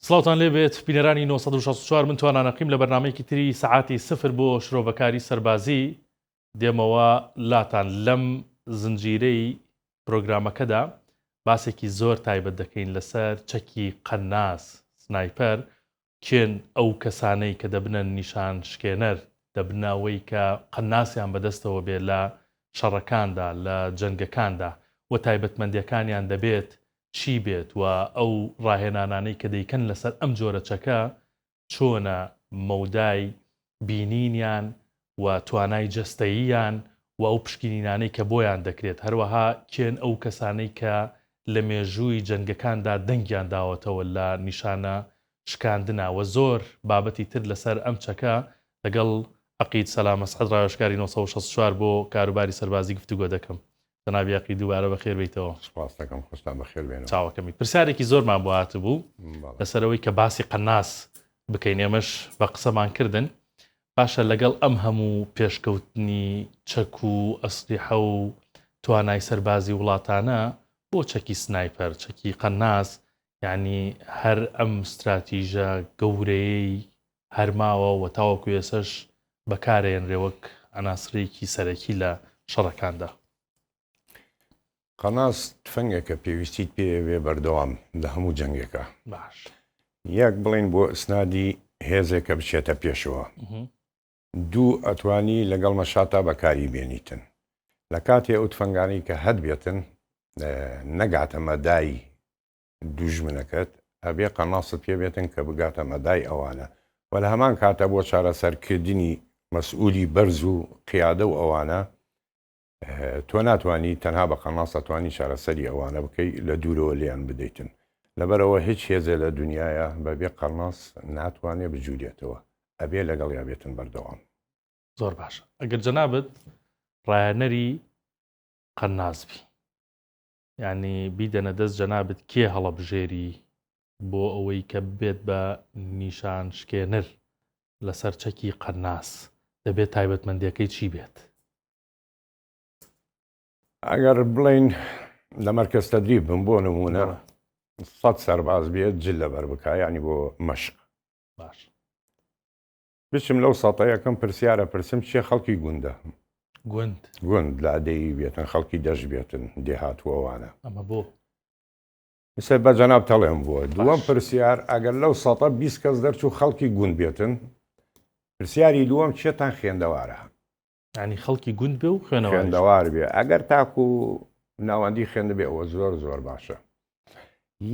سڵاوتان لێبێت بینەرانی 964 من توانانەقیم لە بەرنامەیەکی تری سەعاتی سفر بۆ شرۆڤەکاری سەربازی دێمەوە لاتان لەم زنجیرەی پرۆگرامەکەدا باسێکی زۆر تایبەت دەکەین لەسەر چەکی قەناس سنایپەر کێن ئەو کەسانەی کە دەبنن نیشان شکێنەر دەبنەوەی کە قەناسیان بەدەستەوە بێت لە شەڕەکاندا لە جەنگەکاندا و تایبەتمەندیەکانیان دەبێت چی بێت و ئەو ڕاهێنانانەی کە دەیکەن لەسەر ئەم جۆرە چەکە چۆنە مەودای بینینیان و توانای جەستەییان و ئەو پشکنینانەی کە بۆیان دەکرێت هەروەها کێن ئەو کەسانەی کە لە مێژووی جەنگەکاندا دەنگیان داوەتەوە لە نیشانە شکاندنەوە زۆر بابەتی تر لەسەر ئەم چەکە لەگەڵ عەقید سەلام مەسعەد ڕاوێژکاری 964 بۆ کاروباری سەربازی گفتوگۆ دەکەم. جەنابی عەقید دووبارە بەخێر بێیتەوە. سپاس دەکەم خۆشتان بەخێر بێنەوە. چاوەکەمی پرسیارێکی زۆرمان بۆ هاتبوو لەسەرەوەی کە باسی قەناس بکەین ئێمەش بە قسەمان کردن باشە لەگەڵ ئەم هەموو پێشکەوتنی چەک و ئەسلیحە و توانای سەربازی وڵاتانە بۆ چەکی سنایپەر چەکی قەناس یعنی هەر ئەم استراتیژە گەورەیەی هەرماوە و تاوەکو ێسەش بەکارهێنرێ وەک ئەناسرێکی سەرەکی لە شەڕەکاندا. قەناس تفەنگێکە پێویستیت پێوێ بەردەوام لە هەموو جەنگێکە. باش یەک بڵین بۆ ئسنادی هێزێکە بچێتە پێشەوە. دوو ئەتوانی لەگەڵ مەشاتا بەکاری بێنیتن. لە کاتێ ئەو تفەنگانی کە هەد بێتن نەگاتە مەدای دوژمنەکەت ئەبێ قەناست پێ بێتن کە بگاتە مەدای ئەوانە و لە هەمان کاتە بۆ چارەسەرکردنی مەسئولی بەرز و قیادە و ئەوانە تۆ ناتوانانی تەنها بە قەناس توانی چارەسەری ئەوانە بکەی لە دوورەوە لیان بدەیتن لەبەرەوە هیچ هێزێ لە دنیاە بەبێ قەناس ناتوانێت بجوورێتەوە ئەبێ لەگەڵ یا بێتن بەردەوام. زۆر باشە ئەگەر جەنابەت ڕایەنەری قەناسبی یعنی بیدەنە دەست جەنابەت کێ هەڵەبژێری بۆ ئەوەی کە بێت بە نیشان شکێنەر لەسەر چەکی قەناس دەبێت تایبەتمەندیەکەی چی بێت؟ ئەگەر بڵین لە مەرکەز تەدریب بم بۆ نمونە 100 سەرباز بێت جل لەبەر بکە ینی بۆ مەشق باش بچم لەو سەتە یەکەم پرسیارە پرسم چێ خەڵکی گوندە گوند لادەی بێتن خەڵکی دەش بێتن دێهاتووەوانە ئەمە بۆ مثل بە جەناب تەڵێم بووە دووەم پرسیار ئەگەر لەو سەتە 20 کەس دەرچوو خەڵکی گوند بێتن پرسیاری دووەم چێتان خوێندەوارە ینی خەڵکی گوند بێ و خوێندەوار بێ ئەگەر تاکو ناوەندی خوێندە بێ ئەوە زۆر زۆر باشە.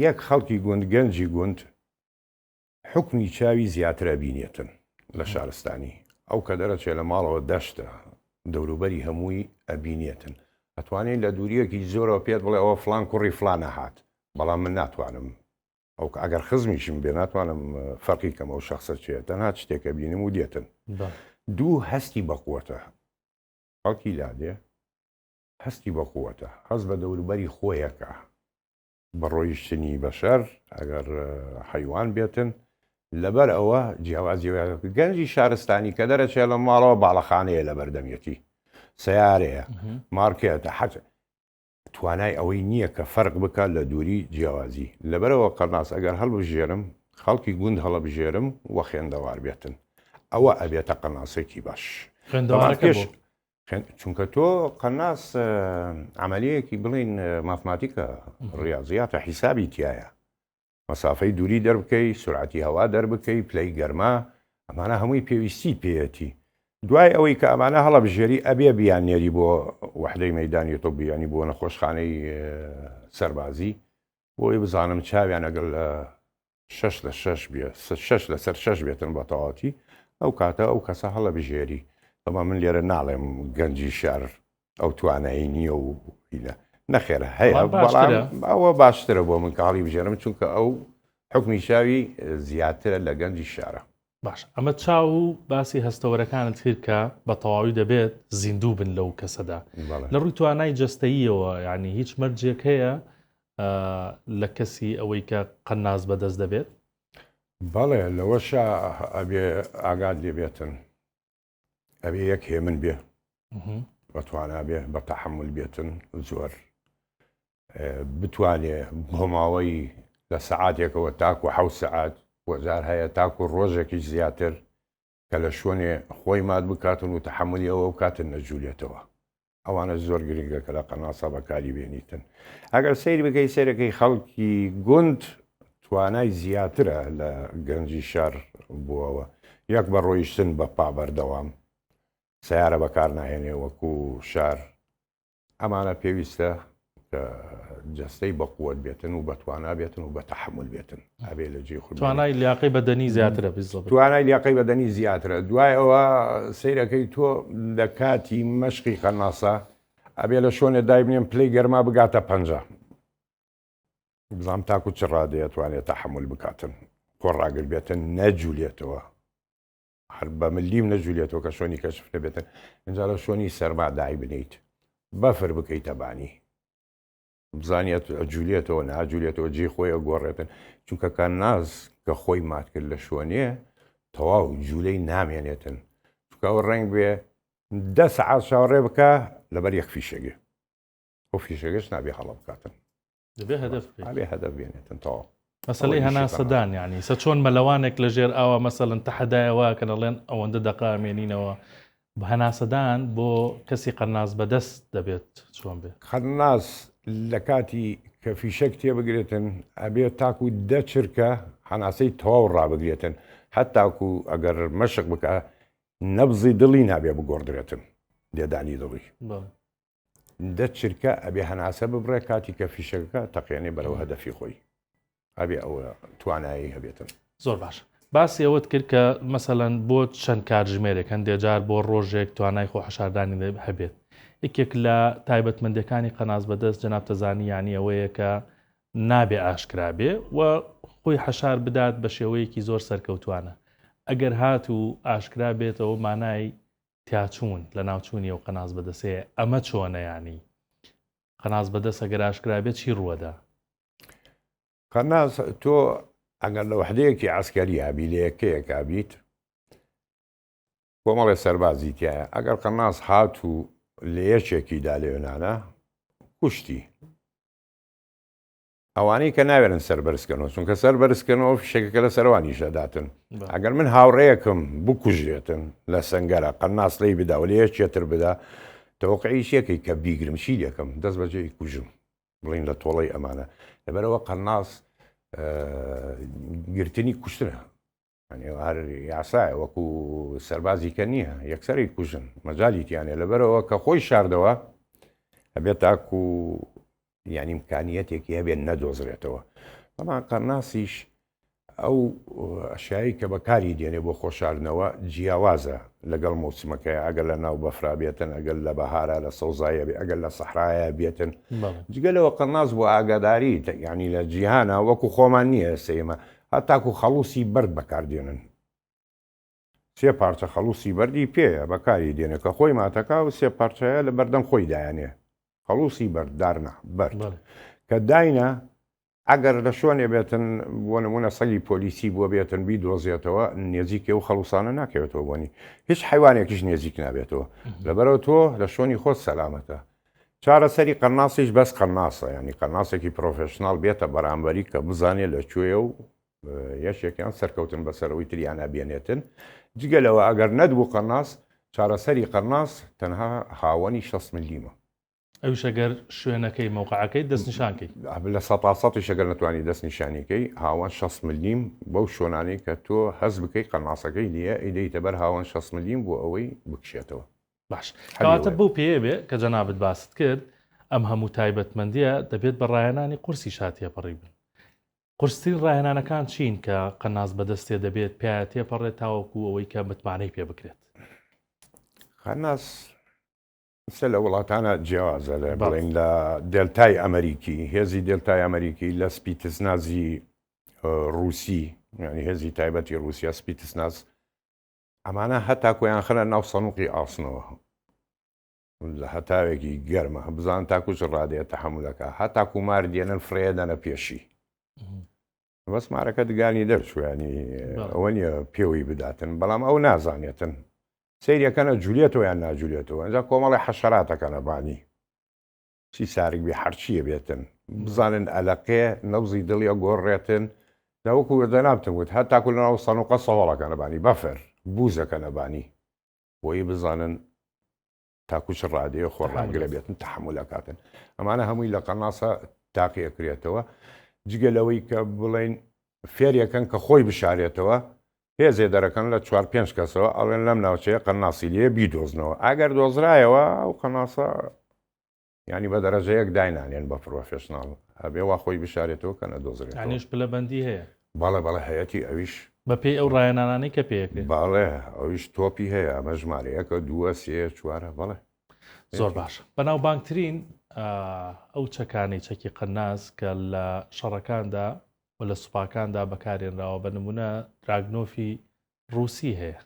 یەک خەڵکی گوند گەنجی گوند حکمی چاوی زیاترە بینێتن لە شارستانی ئەو کە دەرەچێ لە ماڵەوە دەشتە دەوروبەری هەمووی ئەبینێتن ئەتوانین لە دووریەکی زۆرەوە پێت بڵێ ئەوە فلان کوڕی فلانە هات بەڵام من ناتوانم ئەو ئەگەر خزمیشم بێ ناتوانم فەرقی کەم ئەو شخصە چێت تەنها شتێکە بینم و دێتن. دوو هەستی بەقووەتە خەڵکی لادێ هەستی بەقووەتە هەست بە دەوروبەری خۆیەکە بە ڕۆیشتنی بەشەر ئەگەر حەیوان بێتن لەبەر ئەوە جیاوازی گەنجی شارستانی کە دەرەچێت لە ماڵەوە باڵەخانەیە لە بەردەمیەتی سیارەیە مارکێتە حەج توانای ئەوەی نییە کە فەرق بکات لە دووری جیاوازی لەبەرەوە قەناس ئەگەر هەڵبژێرم خەڵکی گوند هەڵەبژێرم وە خوێندەوار بێتن ئەوە ئەبێتە قەناسێکی باش چونکە تۆ قەناس عملیەکی بڵین مافماتیکە ڕاضیاتە حیسابی تایە مەسافەی دووری دەربکەی سورعەتی هەوا دەربکەی پلەی گەرما ئەمانە هەمووی پێویستی پێەتی دوای ئەوەی کە ئەمانە هەڵەبژێری ئەبێ بیانێری بۆ وەحدەی مەیدانی تۆ بیانی بۆ نەخۆشخانەی سەربازی بۆی بزانم چاویان ئەگەر لە 6 لە 6 بێ 6 لەسەر 6 بێتن بە تەواتی ئەو کاتە ئەو کەسە هەڵەبژێری ئەمە من لێرە ناڵێم گەنجی شار ئەو توانایی نییە و نەخێرە هەیە ئەوە باشترە بۆ من کاڵی بژێرم چونکە ئەو حکمی شاوی زیاترە لە گەنجی شارە. باش ئەمە چاو و باسی هەستەوەرەکانت کرد کە بە تەواوی دەبێت زیندوو بن لەو کەسەدا لە ڕووی توانای جەستەییەوە یعنی هیچ مەرجێک هەیە لە کەسی ئەوەی کە قەناس بەدەست دەبێت؟ بەڵێ لەوەشە ئەبێ ئاگاد لێ بێتن ئەبێ یەک هێ من بێ بەتوانە بێ بە تەحمل بێتن زۆر بتوانێ بۆ ماوەی لە سەعاتێکەوە تاکو 7 سەعات وەجار هەیە تاکو ڕۆژێکی زیاتر کە لە شوێنێ خۆی مات بکاتن و تەحملی ئەوە بکاتن نەجوولێتەوە. ئەوانە زۆر گرنگە کە لە قەناسە بەکاری بێنیتن. ئەگەر سەیری بکەی سەرەکەی خەڵکی گوند توانای زیاترە لە گەنجی شار بووەوە. یەک بە ڕۆیشتن بە پا بەردەوام سیارە بەکار ناهێنێ وەکو شار ئەمانە پێویستە کە جەستەی بەقووەت بێتن و بەتوانە بێتن و بە تەحمل بێتن ئەبێ لە جێ خود توانای لیاقی بەدەنی زیاترە توانای لیاقی بەدەنی زیاترە. دوای ئەوە سیرەکەی تۆ لە کاتی مەشقی قەناسە ئەبێ لە شوێنێ دای بنێن پلەی گەرما بگاتە 50 بزانام تاکو چ ڕادەیە توانێت تەحمل بکاتن کۆڕاگر بێتن نەجوولێتەوە هەر بە ملیم نەجوولێتەوە کە شوێنی کەشف نەبێتن اینجا لە شوێنی سەرما دای بنیت بەفر بکەیتە بانی بزانێت جوولێتەوە ناجوولێتەوە جێ خۆی گۆڕێتن چونکە کەناز کە خۆی مات کرد لە شوێنێ تەواو جوولەی نامێنێتن چونکە ئەو ڕنگ بێ 10 سەعات چاوەڕێ بکە لەبەر یەک فیشەگە ئەو فیشەگەش نابێ هەڵە بکاتن دەبێ هەدەف بێنێتن تەواو مەسەلەی هەناسەدان یعنی سە چۆن مەلەوانێک لە ژێر ئاوە مەسەڵەن تەحەدایەوە کە دەڵێن ئەوەندە دەقامێنینەوە بە هەناسەدان بۆ کەسی قەناس بەدەست دەبێت چۆن بێت قەناس لە کاتی کە فیشەک تێبگرێتن ئەبێت تاکو 10 چرکە هەناسەی تەواو ڕابگرێتن هەتاکو ئەگەر مەشق بکە نەبزی دڵی نابێ بگۆڕدرێتن لێدانی دڵی 10 چرکە ئەبێ هەناسە ببڕێ کاتی کە فیشەکە تەقیێنێ بەرەو هەدەفی خۆی ئەبێ ئەوە توانایی هەبێتن. زۆر باش باسی ئەوەت کرد کە مەسەڵەن بۆ چەند کاتژمێرێک هەندێک جار بۆ ڕۆژێک توانای خۆ حەشاردانی هەبێت یەکێک لە تایبەتمەندەکانی قەناس بەدەست جەناب تەزانی یانی ئەوەیە کە نابێ ئاشکرابێ و خۆی حەشار بدات بە شێوەیەکی زۆر سەرکەوتوانە ئەگەر هات و ئاشکرا بێتەوە مانای تیاچوون لە ناوچوونی و قەناس بەدەستەیە ئەمە چۆنە ینی قەناس بەدەست ئەگەر ئاشکرا بێت چی ڕووەدا؟ قەناس تۆ ئەگەر لە وحدەیەکی عسکەری هابی لە یەکەیەک بیت کۆمەڵێ سەربازی تایە ئەگەر قەناس هات و لە یەکێکیدا لێوێنانە کوشتی ئەوانەی کە ناوێرن سەربەرزکەنەوە چونکە سەربەرزکەنەوە فیشەکەکە لە سەروانی شەداتن ئەگەر من هاوڕێیەکم بکوژێتن لە سنگەرە قەناس لی بدا و لە یەکێتر بدا تەوەقعیش یەکەی کە بیگرم چی لێکم دەست بەجێی کوژم بڵین لە تۆڵەی ئەمانە لەبەرەوە قەناس گرتنی کوشتنە هەر یاسایە وەکو سەربازی کە نییە یەکسەری کوژن مەجای تیانێ لەبەرەوە کە خۆی شاردەوە هەبێت تاکو یعنی ئیمکانیەتێکی هەبێت نەدۆزرێتەوە ئەمان قەناسیش ئەو ئەشایی کە بەکاری دێنێ بۆ خۆشاردنەوە جیاوازە لەگەڵ موسمەکەی ئەگەر لە ناو بەفرا بێتن ئەگەر لە بەهارە لە سەوزایە بێ ئەگەر لە سەحرایە بێتن جگەلەوە قەناس بۆ ئاگاداری ینی لە جیهانە وەکو خۆمان نییە سێمە هەتاکو خەڵوسی بەرد بەکاردێنن 3 پارچە خەڵوسی بەردی پێیە بەکاری دێنێ کە خۆی ماتەکە و 3 پارچەیە لە بەردەم خۆی دایانێ خەڵوسی بەرددارنا بەرد کە داینە ئەگەر لە شوێنێ بێتن بۆ نمونە سەگی پۆلیسی بۆ بێتن بی دۆزیێتەوە نێزیکێ و خەڵوسانە ناکەوێتەوە بۆنی هیچ حیوانێکیش نێزیک نابێتەوە لەبەرەوە تۆ لە شوێنی خۆت سەلامەتە چارەسەری قەناسیش بەس قەناسە ینی قەناسێکی پرۆفشنال بێتە بەرامبەری کە بزانێت لەکوێ و یەشێکیان سەرکەوتن بەسەرەوەی تریانە بێنێتن جگەلەوە ئەگەر نەدبوو قەناس چارەسەری قەناس تەنها هاوەنی 6 ملیمە ئەوش ئەگەر شوێنەکەی موقعەکەی دەستنیشانکەی لە 100 شەگەر نتوانانی دەستنیشانیکەی هاوان 6 ملیم بەو شۆنانەی کە تۆ هەز بکەی قەناسەکەی نیە ئیدەیتە بەر هاوان 6 ملیم بۆ ئەوەی بکشێتەوە باش کەواتە بەو پێ بێ کە جەنابەت باست کرد ئەم هەموو تایبەتمەندیە دەبێت بە ڕایەنانی قورسی شاتیە پەڕی بن قورسترین ڕایەنانەکان چین کە قەناس بەدەستێ دەبێت پێ تێپەڕێت تاوەکو ئەوەی کە متمانەی پێ بکرێت قەناس لە وڵاتانە جیاوازە لە بڵین لە دلتای ئەمریکی هێزی دلتای ئەمریکی لە سپیتسنازی رووسی ینی هێزی تایبەتی رووسیا سپیتسناز ئەمانە هەتا کۆیان خەنە ناو سەنوقی ئاسنەوە لە هەتاوێکی گەرمە بزان تاکوش ڕادێت تەحملەکە هەتا کومار دێنن فرێدەنە پێشی بەس مارەکە دگانی دەرچوانی ئەوە نیە پێوەی بداتن بەڵام ئەو نازانێتن سیرەکەنە جوولێتەوە یان ناجوولێتەوە ئەجا کۆمەڵی حەشەراتەکەنە بانی چی سارێک بێ هەرچیە بێتن بزانن ئەلەقێ نەوزی دڵیە گۆڕێتن داوەکو دەنابتم وت هەتا کو لەناو سەنوقە سەواڵەکە نەبانی بەفر بوزەکە نەبانی بۆی بزانن تاکوچ ڕادەیە خۆڕاگرە بێتن تەحملەکاتن ئەمانە هەمووی لە قەناسە تاقیەکرێتەوە جگە لەوەی کە بڵێن فێریەکەن کە خۆی بشارێتەوە هێزێ دەرەکەن لە 4-5 کەسەوە ئەڵێن لەم ناوچەیە قەناسی لێ بیدۆزنەوە ئەگەر دۆزرایەوە ئەو قەناسە ینی بە دەرەجەیەک داینانێن بە پرۆفێشناڵ هەبێ وا خۆی بشارێتەوە کە نەدۆزرێت ینیش پلەبەندی هەیە بەڵێ هەیەی ئەویش بە پێی ئەو ڕایەنانانەی کە پێیەکرێت باڵێ ئەویش تۆپی هەیە ئەمە ژمارەیەکە 2-3-4 بەڵێ زۆر باش بەناوبانگترین ئەو چەکانی چەکی قەناس کە لە شەڕەکاندا و لە سوپاکاندا بەکارێنراوە بە نمونە دراگنۆفی ڕووسی هەیە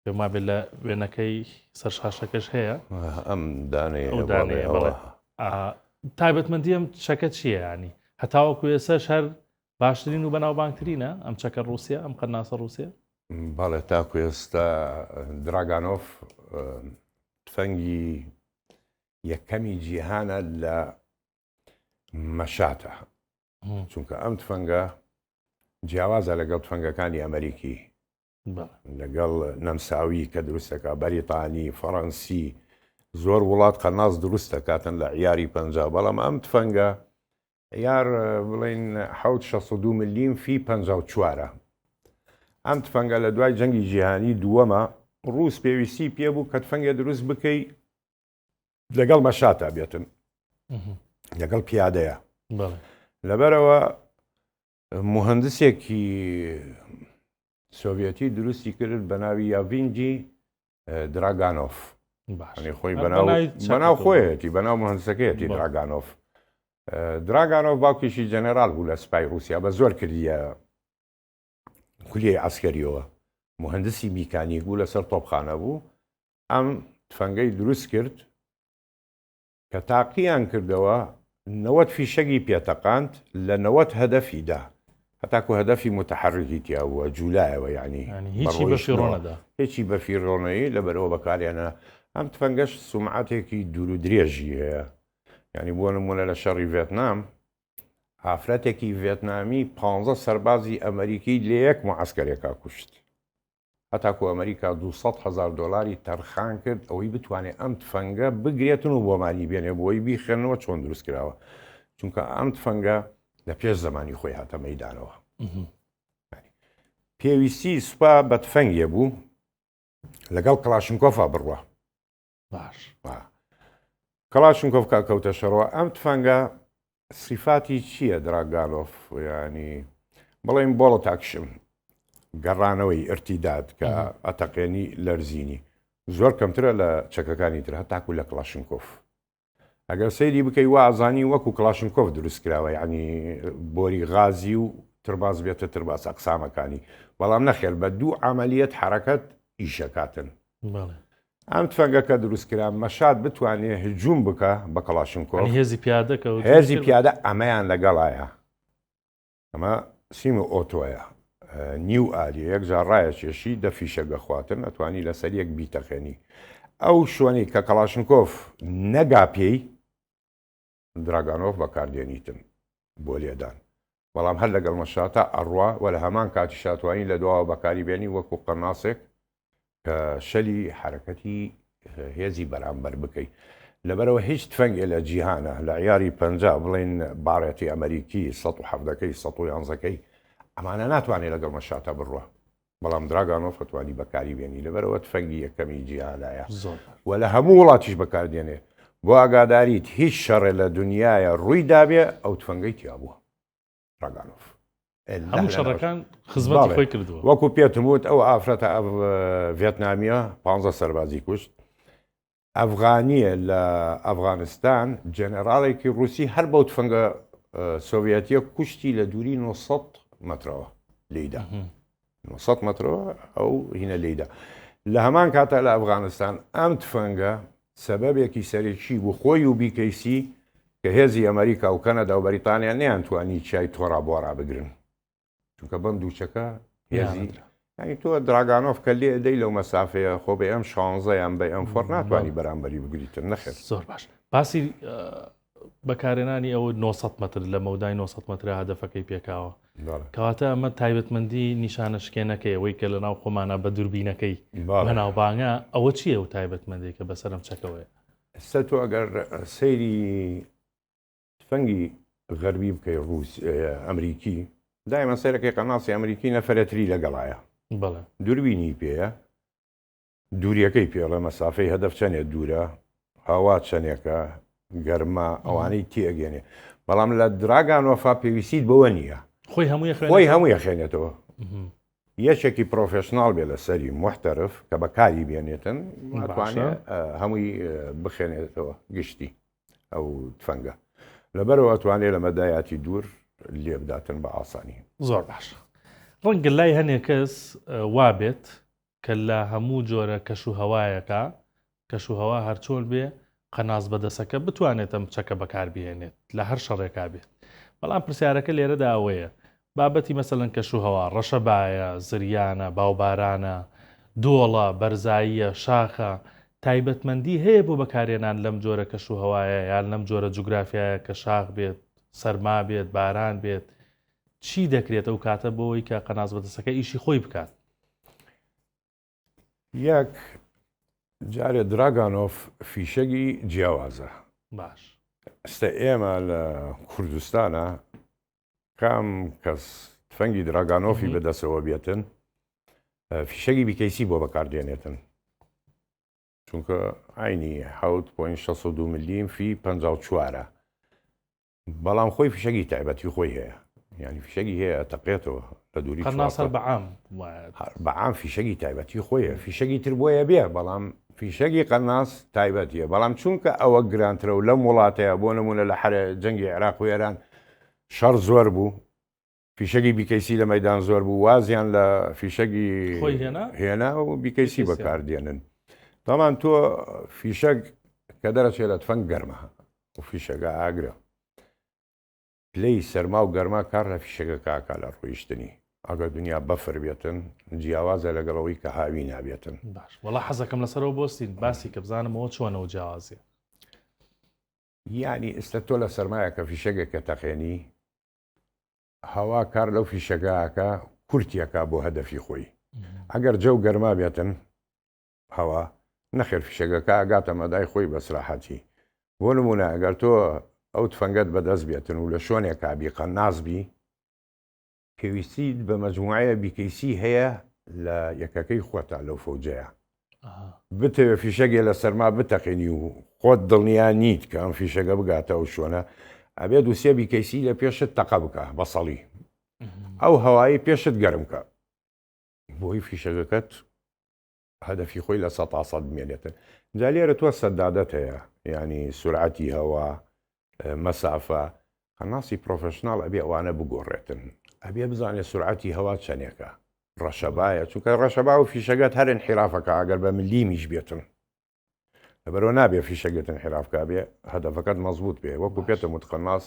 پێما بێت لە وێنەکەی سەرشاشەکەش هەیە ئەم دانەیە تایبەتمەندی ئەم چەکە چییە ینی هەتاوەکو ێستا شەر باشترین و بەناوبانگترینە ئەم چەکە ڕووسیا ئەم قەناسە ڕووسیا باڵێ تاکو ئێستا دراگانۆف تفەنگی یەکەمی جیهانە لە مەشاتە چونکە ئەم تفەنگە جیاوازە لەگەڵ تفەنگەکانی ئەمریکی لەگەڵ نەمساوی کە دروستەکە بەریتانی فەڕەنسی زۆر وڵات قەناس دروست دەکاتن لە عیاری پەنج بەڵام ئەم تفەنگە یار بڵین 6 ملیم فی 54 ئەم تفەنگە لە دوای جەنگی جیهانی دووەمە ڕووس پێویستی پێ بوو کە تفەنگێ دروست بکەی لەگەڵ مەشاتە بێتن لەگەڵ پیادەیە لەبەرەوە مهندسێکی سۆڤێتی دروستی کرد بە ناوی یاڤینجی دراگانۆف خۆی بەناو خۆیەتی بەناو مهندسەکەیەتی دراگانۆف دراگانۆف باوکیشی جەنەرال بوو لە سوپای رووسیا بە زۆر کردیە کولیەی عەسکەریەوە مهندسی میکانیک بوو لەسەر تۆپخانە بوو ئەم تفەنگەی دروست کرد کە تاقییان کردەوە 90 فیشەکی پێتەقاند لە 90 هەدەفیدا هەتاکو هەدەفی متحرکی تیاوە جوولایەوە یعنی هیچی بەفیڕۆنەیە لەبەرەوە بەکارێنە ئەم تفەنگەش سومعاتێکی دوور و درێژی هەیە ینی بۆ نمونە لە شەڕی ڤێتنام ئافرەتێکی ڤێتنامی 15 سەربازی ئەمریکی لە یەک معسکەرێکا کوشت هەتاکو ئەمریکا 200,000 دلاری تەرخان کرد ئەوەی بتوانێت ئەم تفەنگە بگرێتن و بۆمانی بێنێ بۆی بیخێنەوە چۆن دروست کراوە چونکە ئەم تفەنگە لە پێش زمانی خۆی هاتە مەیدانەوە پێویستی سوپا بە تفەنگێ بوو لەگەڵ کلاشنکۆفا بڕوە باش کلاشنکۆف کەوتە شەڕەوە ئەم تفەنگە سیفاتی چییە دراگانۆف ینی بڵێم بۆڵە تاکشم گەڕانەوەی ئرتیداد کە ئەتەقێنی لەرزینی زۆر کەمترە لە چەکەکانی تر هەتاکو لە کلاشنکۆف ئەگەر سەیری بکەی وازانی وەکو کلاشنکۆف دروست کراوە ینی بۆری غازی و ترباز بێتە ترباز ئەقسامەکانی بەڵام نەخێر بە دوو عملیەت حرەکەت ئیشەکاتن ئەم تفەنگەکە دروستکرا مەشاد بتوانێت هجووم بکە بە کلاشنکۆف هێزی پیادە ئەمەیان لەگەڵایە ئەمە سیم ئۆتۆیە نیو ئالیە یەک جاڕایە کێشی دەفیشە گەخواتن ئەتوانی لەسەر یەک بیتەخێنی ئەو شوێنی کە کلاشنکۆف نەگا پێی دراگانۆف بەکاردێنیتن بۆ لێدان بەڵام هەر لەگەڵ مەشاتە ئەڕوا و لە هەمان کاتی شاتوانی لە دواوە بەکاری بێنی وەکو قەناسێک کە شەلی حرەکەتی هێزی بەرامبەر بکەیت لەبەرەوە هیچ تفەنگێ لە جیهانە لە عیاری پەنجا بڵێن باڕێتی ئەمریکی 170ەکەی 111ەکەی ئەمانە ناتوانێت لەگەڵ مەشاتە بڕوە بەڵام دراگانۆف فتوانی بەکاری بێنی لەبەرەوە تفەنگی یەکەمی جیهانایە و لە هەموو وڵاتیش بەکاردێنێ بۆ ئاگاداریت هیچ شەڕێ لە دنیاە ڕووی دابێ ئەو تفەنگەی تیا بووە دراگانۆف هەموو شەڕەکان خزمەتی خۆی کردووە وەکو پێتم وت ئەو ئافرەتە ڤێتنامیە 15 سەربازی کوشت ئەفغانیە لە ئەفغانستان جەنەراڵێکی ڕووسی هەر بەو تفەنگە سۆڤێتیە کوشتی لە دووری 900 مەترەوە لێیدا 900 مەترەوە ئەو هینە لێیدا لە هەمان کاتە لە ئەفغانستان ئەم تفەنگە سەبەبێکی سەرێکی بوو خۆی و بیکەیسی کە هێزی ئەمریکا و کەنەدا و بەریتانیا نەیانتوانی چای تۆڕا بۆڕا بگرن چونکە بەم دووچەکە هێزی ینی تۆ دراگانۆف کە لێ دەی لەو مەسافەیە خۆ بە ئەم 16 یان بە ئەم فۆر ناتوانانی بەرامبەری بگریتن نەخێت زۆر باش باسی بەکارێنانی ئەوە 900 متر لە مەودای 900 متر هەدەفەکەی پێکاوە کەواتە ئەمە تایبەتمەندی نیشانەشکێنەکەی ئەوەی کە لە ناو خۆمانە بە دووربینەکەی بەناوبانگە ئەوە چییە و تایبەتمەندی کە بەسەرم چەکەوەیە ئێستا تۆ ئەگەر سەیری تفەنگی غەربی بکەی ڕووس ئەمریکی دایمە سەرەکەی قەناسی ئەمریکی نەفرەتری لەگەڵایە بەڵێ دووربینی پێەیە دووریەکەی پێڵە مەسافەی هەدەف چەندێ دوورە هاوا چەندێکە گەرما ئەوانەی تێگەێنێ بەڵام لە دراگانۆفا پێویستیت بەوە نییە خۆی هەموو یەخێنێتەوە یەکێکی پرۆفێشنال بێ لە سەری محتەرف کە بەکاری بێنێتن ئەتوانێت هەمووی بخێنێتەوە گشتی ئەو تفەنگە لەبەرەوە ئەتوانێت لە مەدایاتی دوور لێ بداتن بە ئاسانی زۆر باش ڕەنگە لای هەنێک کەس وابێت کە لە هەموو جۆرە کەش و هەوایەکە کەش و هەوا هەرچۆن بێ قەناس بەدەسەکە بتوانێت ئەم چەکە بەکاربهێنێت لە هەر شەڕێکا بێت بەڵام پرسیارەکە لێرەدا ئەوەیە بابەتی مەسەڵەن کەش و هەوا ڕەشەبایە زریانە باوبارانە دۆڵە بەرزاییە شاخە تایبەتمەندی هەیە بۆ بەکارێنان لەم جۆرە کەش و هەوایە یان لەم جۆرە جوگرافیایە کە شاخ بێت سەرما بێت باران بێت چی دەکرێت ئەو کاتە بۆەوەی کە قەناس بەدەسەکە ئیشی خۆی بکات یەک جارێ دراگانۆف فیشەگی جیاوازە باش ئێستا ئێمە لە کوردستانە کام کەس تفەنگی دراگانۆفی بەدەسەوە بێتن فیشەگی بیکەیسی بۆ بەکاردێنێتن چونکە ئاینی 7.62 ملیم فی 54 بەڵام خۆی فیشەگی تایبەتی خۆی هەیە یعنی فیشەگی هەیە تەقێتەوە لە دووری قەناسەر بەعام فیشەگی تایبەتی خۆیە فیشەگی تر بۆیە بێ بەڵام فیشەگی قەناس تایبەتیە بەڵام چونکە ئەوە گرانترە و لەم وڵاتەیە بۆ نمونە لە حرە جەنگی عێراق و ئێران شەڕ زۆر بوو فیشەگی بیکەیسی لە مەدان زۆر بوو وازیان لە فیشەگی هێنا و بیکەیسی بەکاردێنن تامان تۆ فیشەک کە دەرەچێت لە تفەنگ گەرمە و فیشەکە ئاگرە پلەی سەرما و گەرما کار لە فیشەکە کاکا لە ڕۆیشتنی ئەگەر دنیا بەفر بێتن جیاوازە لەگەڵەوەی کە هاوی نابێتن باش وەڵا حەزەکەم لەسەرەوە بۆستین باسی کە بزانمەوە چۆنەوە جیاوازیە یعنی ئێستا تۆ لە سەرمایە کە فیشەکێکە تەقێنی هەوا کار لەو فیشەکەکە کورتیەکە بۆ هەدەفی خۆی ئەگەر جەو گەرما بێتن هەوا نەخێر فیشەکەکە ئاگاتە مەدای خۆی بەسراحەتی بۆ نمونە ئەگەر تۆ ئەو تفەنگەت بەدەست بێتن و لە شوێنێکا بیقە نازبی پێویستیت بە مەجموعەیە بیکەیسی هەیە لە یەکەکەی خۆتا لەو فەوجەیە بتەوێ فیشەگێ لە سەرما بتەقێنی و خۆت دڵنیا نیت کە ئەم فیشەکە بگاتە ئەو شوۆنە ئەبێ دووسێ بیکەیسی لە پێشت تەقە بکە بەسەڵی ئەو هەوایی پێشت گەرمکە بۆی فیشەکەکەت هەدەفی خۆی لە 100 بمێنێتن جا لێرە تۆ سەدادەت هەیە ینی سورعەتی هەوا مەسافە قەناسی پرۆفشنال ئەبێ ئەوانە بگۆڕێتن ئەبێ بزانێت سورعەتی هەوا چەندێکە ڕەشەبایە چونکە ڕەشەبا و فیشەکەت هەر انحیرافەکە ئەگەر بە ملیمیش بێتن لەبەرەوە نابێ فیشەکەت انحیرافکە بێ هەدەفەکەت مەزبوط بێ وەکو پێتە متقەناس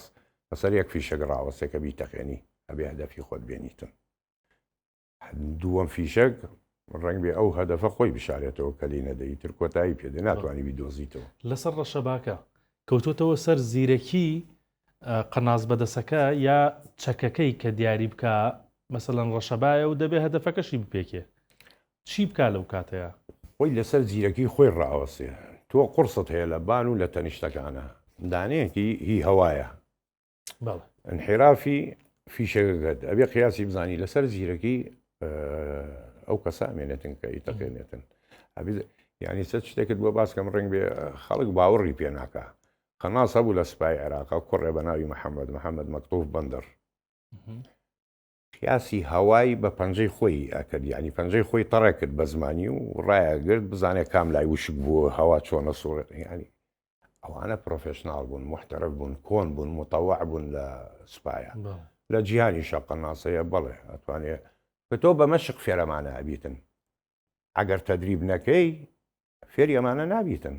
بەسەر یەک فیشەک ڕاوەستێکە بیتەقێنی ئەبێ هەدەفی خۆت بێنیتن دووەم فیشەک ڕنگ بێ ئەو هەدەفە خۆی بشارێتەوە کە لی نەدەی تر کۆتایی پێدە ناتوانانی بیدۆزیتەوە لەسەر ڕەشەباکە کەوتوتەوە سەر زیرەکی قەناس بەدەسەکە یا چەکەکەی کە دیاری بکە مەسەڵەن ڕەشەبایە و دەبێ هەدەفەکەشی بپێکێ چی بکە لەو کاتەیە خۆی لەسەر زیرەکی خۆی ڕاوەسێ تۆ قورست هەیە لە بان و لە تەنیشتەکانە دانەیەکی هی هەوایە انحرافی فیشەکەت ئەبێ قیاسی بزانی لەسەر زیرەکی ئەو کەسا مێنێتن کە ئیتەقێنێتن یعنی سە شتێکت بۆ باسکەم ڕنگ بێ خەڵک باوەڕی پێ ناکە قەناس هەبوو لە سوپای عێراقا کوڕێ بە ناوی محەممەد مەکتوف بەندەر قیاسی هەوای بە پەنجەی خۆی ئەکرد ینی پەنجەی خۆی تەڕێ کرد بە زمانی و ڕایەگرت بزانێت کام لای وشک بووە هەوا چۆنە سوورێت ینی ئەوانە پرۆفشنال بوون محتەرف بوون کۆن بوون متەواع بوون لە سوپایە لە جیهانی شەقەناسەیە بەڵێ ئەتوانێت کە تۆ بە مەشق فێرەمانە ئەبیتن ئەگەر تەدریب نەکەی فێری ئەمانە نابیتن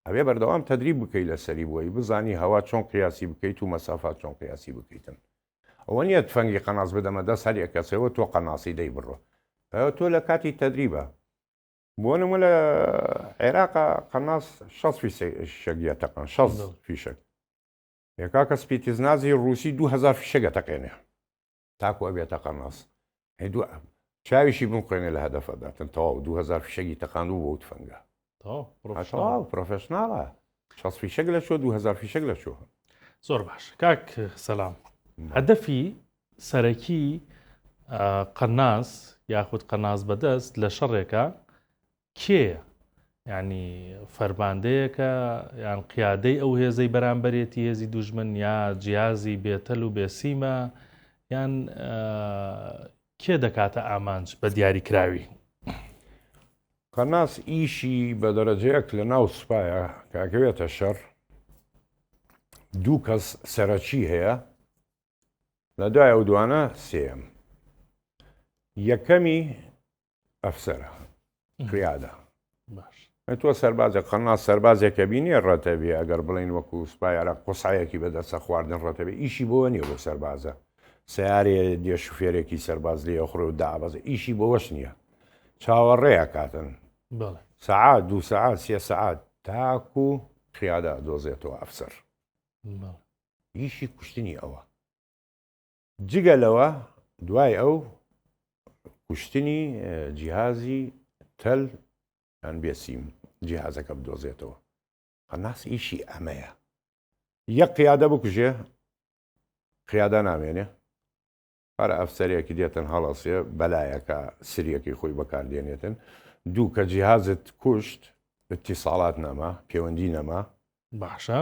ئەبێ بەردەوام تەدریب بکەیت لە سەری بۆی بزانی هەوا چۆن قیاسی بکەیت و مەسافات چۆن قیاسی بکەیتن ئەوە نییە تفەنگی قەناس بدەمە دەست هەر یەکەسەوە تۆ قەناسی دەی بڕۆ تۆ لە کاتی تەدریبە بۆ نمونە لە عێراقا قەناس 6 فیشەک تەقەن 6 فیشەک یەکا کە سپیتیزنازی ڕووسی 2000 فیشەگە تەقێنێ تاکو ئەبێتە قەناس چاویشی بمقێنێ لە هەدەفەداتن تەواو 2000 فیشەگی تەقاندوو بۆ فەنگە پرۆفشناڵە 6 فیشەگ لە چۆ 2000 فیشەگ لە چۆ زۆر باش کاک سەلام هەدەفی سەرەکی قەناس یاخود قەناس بەدەست لە شەڕێکە کێیە؟ ینی فەرماندەیەکە یان قیادەی ئەو هێزەی بەرامبەرێتی هێزی دوژمن یا جیازی بێتەل و بێسیمە یان کێ دەکاتە ئامانج بە دیاریکراوی؟ قەناس ئیشی بە دەرەجەیەک لە ناو سوپایە کاکەوێتە شەڕ دوو کەس سەرەکی هەیە لە دوای ئەو دوانە سێم یەکەمی ئەفسەرە کریادە باش تۆ سەربازێک قەناس سەربازێکە بینی ڕەتەبێ ئەگەر بڵین وەکو سوپایارە قوسعەیەکی بەدەستە خواردن ڕەتەبێ ئیشی بۆوە نییە بۆ سەربازە سیارێ دێ شوفێرێکی سەرباز لێ ئەخڕ و دابەزە ئیشی بۆوەش نییە چاوەڕێیە کاتن سەعات 2 سەعات 3 سەعات تاکو قیادە دۆزێتەوە ئەفسەر ئیشی کوشتنی ئەوە جگەلەوە دوای ئەو کوشتنی جیهازی تەل ئەن بێسیم جیهازەکە بدۆزێتەوە قەناس ئیشی ئەمەیە یەک قیادە بکوژێ قیادە نامێنێ هەر ئەفسەرێکی دێتن هەڵەسێ بەلایەکە سریەکی خۆی بەکاردێنێتن دوو کە جیهازت کوشت اتصالات نەما پەیوەندی نەما باشە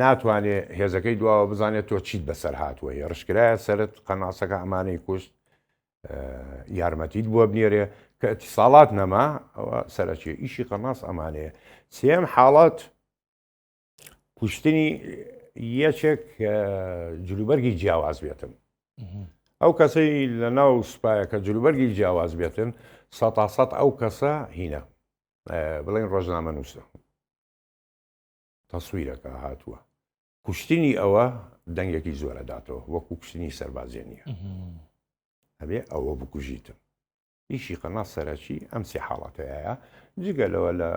ناتوانێ هێزەکەی دواوە بزانێت تۆ چیت بەسەر هاتووە ڕشکرایە سەرت قەناسەکە ئەمانەی کوشت یارمەتیت بووە بنێرێ کە اتصالات نەما ئەوە سەرچێ ئیشی قەناس ئەمانەیە سێم حاڵات کوشتنی یەکێک جلوبەرگی جیاواز بێتن ئەو کەسەی لە ناو سوپایە کە جلوبەرگی جیاواز بێتن 100% ئەو کەسە هینە بڵێن ڕۆژنامە نووسە تەسویرەکە هاتووە کوشتنی ئەوە دەنگێکی زۆرە داتەوە وەکو کوشتنی سەربازیە نییە هەبێ ئەوە بکوژیتم ئیشی قەناس سەرەکی ئەم سێ حاڵەتەیە جگەلەوە لە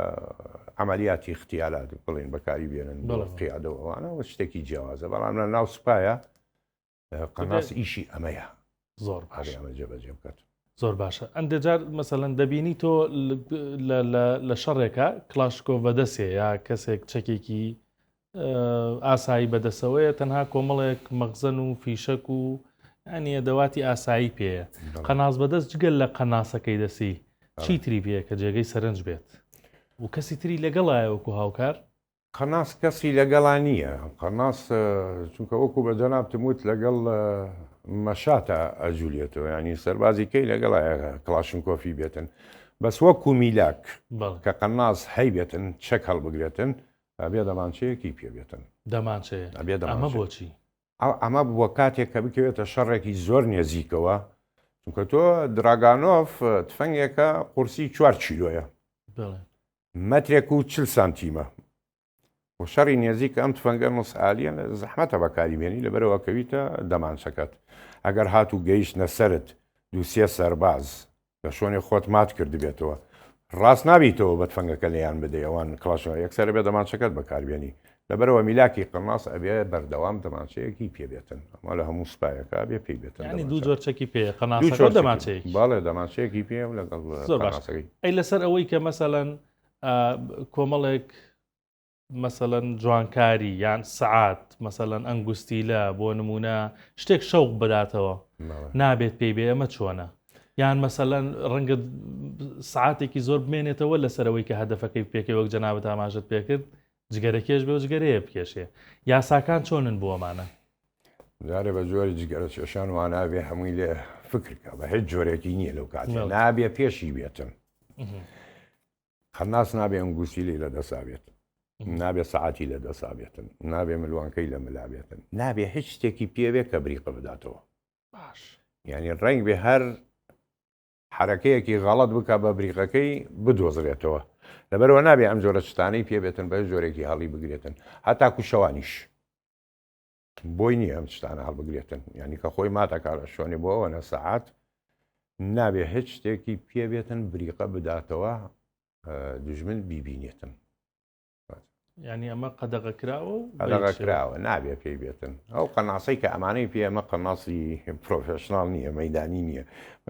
عملیاتی اختیالات بڵێن بەکاری بێنن قیادەوەوانەوە شتێکی جیاوازە بەڵام لە ناو سوپایە قەناس ئیشی ئەمەیە زۆر باش ئەمە جێبەجێ بکات زۆر باشە ئەندێجار مەسەڵەن دەبینی تۆ لە شەڕێکە کلاشکۆ بەدەسێ یا کەسێک چەکێکی ئاسایی بەدەسەوەیە تەنها کۆمەڵێک مەغزن و فیشەک و ینی دەواتی ئاسایی پێەیە قەناس بەدەست جگەل لە قەناسەکەی دەسی چی تری پێەیە کە جێگەی سەرنج بێت و کەسی تری لەگەڵایە وەکو هاوکار قەناس کەسی لەگەڵا نییە قەناس چونکە وەکو بە جەنابتموت لەگەڵ مەشاتە ئەجوولێتەوە ینی سەربازی کەی لەگەڵایە کلاشنکۆفی بێتن بەس وەکو میلاک کە قەناس هەی بێتن چەک هەڵبگرێتن ئەبێ دەمانچەیەکی پێ بێتن دەمانچەیە ئەمە بۆچی ئەمە بووە کاتێک کە بکەوێتە شەڕێکی زۆر نێزیکەوە چونکە تۆ دراگانۆف تفەنگێکە قورسی 4 کیلۆیە مەترێک و 40 سانتیمە و شەڕی نێزیک ئەم تفەنگە نووسعالیە زەحمەتە بەکاریبێنی لەبەرەوە کەویتە دەمانچەکەت ئەگەر هات و گەیشتە سەرت 2-3 سەرباز لە شوێنێ خۆت مات کرد بێتەوە ڕاست نابیتەوە بە تفەنگەکە لەیان بدەی ئەوان کلاشەوە یەکسەر بێ دەمانچەکەت بەکاربێنی لەبەرەوە میلاکی قەناس ئەبێ بەردەوام دەمانچەیەکی پێبێتن ئەمە لە هەموو سوپایەکە بێ پێی بێتن ینی دوو جۆر چەکی پێ قەناسەکە دەمانچەیەکی باڵێ دەمانچەیەکی پێ لەگەڵ ئەی لەسەر ئەوەی کە مەسەڵەن کۆمەڵێک مەسەڵەن جوانکاری یان سعات مەسەڵەن ئەنگوستیلە بۆ نمونە شتێک شەوق بداتەوە نابێت پێی بێ ئەمە چۆنە یان مەسەڵەن ڕەنگە سعاتێکی زۆر بمێنێتەوە لەسەرەوەی کە هەدەفەکەی پێکەوە وەک جەنابەت ئاماژەت پێکرد جگەرەکێش بێ و جگەرەیە بکێشێ یاساکان چۆنن بۆ ئەمانە جارێ بە جۆری جگەرە کێشان وانابێ هەمووی لێ فکرکە بە هیچ جۆرێکی نییە لەو کات نابێ پێشی بێتن قەناس نابێ ئەنگوستی لێ لەدەسا بێت نابێ سعاتی لەدەسا بێتن نابێ ملوانکەی لە ملا بێتن نابێ هیچ شتێکی پێوێ کە بریقە بداتەوە باش ینی ڕنگ بێ هەر حرەکەیەکی غەڵەت بکە بە بریقەکەی بدۆزرێتەوە لەبەرەوە نابێ ئەم جۆرە شتانەی پێبێتن بە جۆرێکی هەڵی بگرێتن هەتاکو شەوانیش بۆی نییە ئەم شتانە هەڵبگرێتن ینی کە خۆی ماتەکارە شوێنی بۆەوە نە سەعات نابێ هیچ شتێکی پێبێتن بریقە بداتەوە دوژمن بیبینێتن ینی ئەمە قەدەغە کراوە قەدەغە کراوە نابێ پێی بێتن ئەو قەناسی کە ئەمانەی پێ ئەمە قەناسی پرۆفشنال نییە مەدانی نییە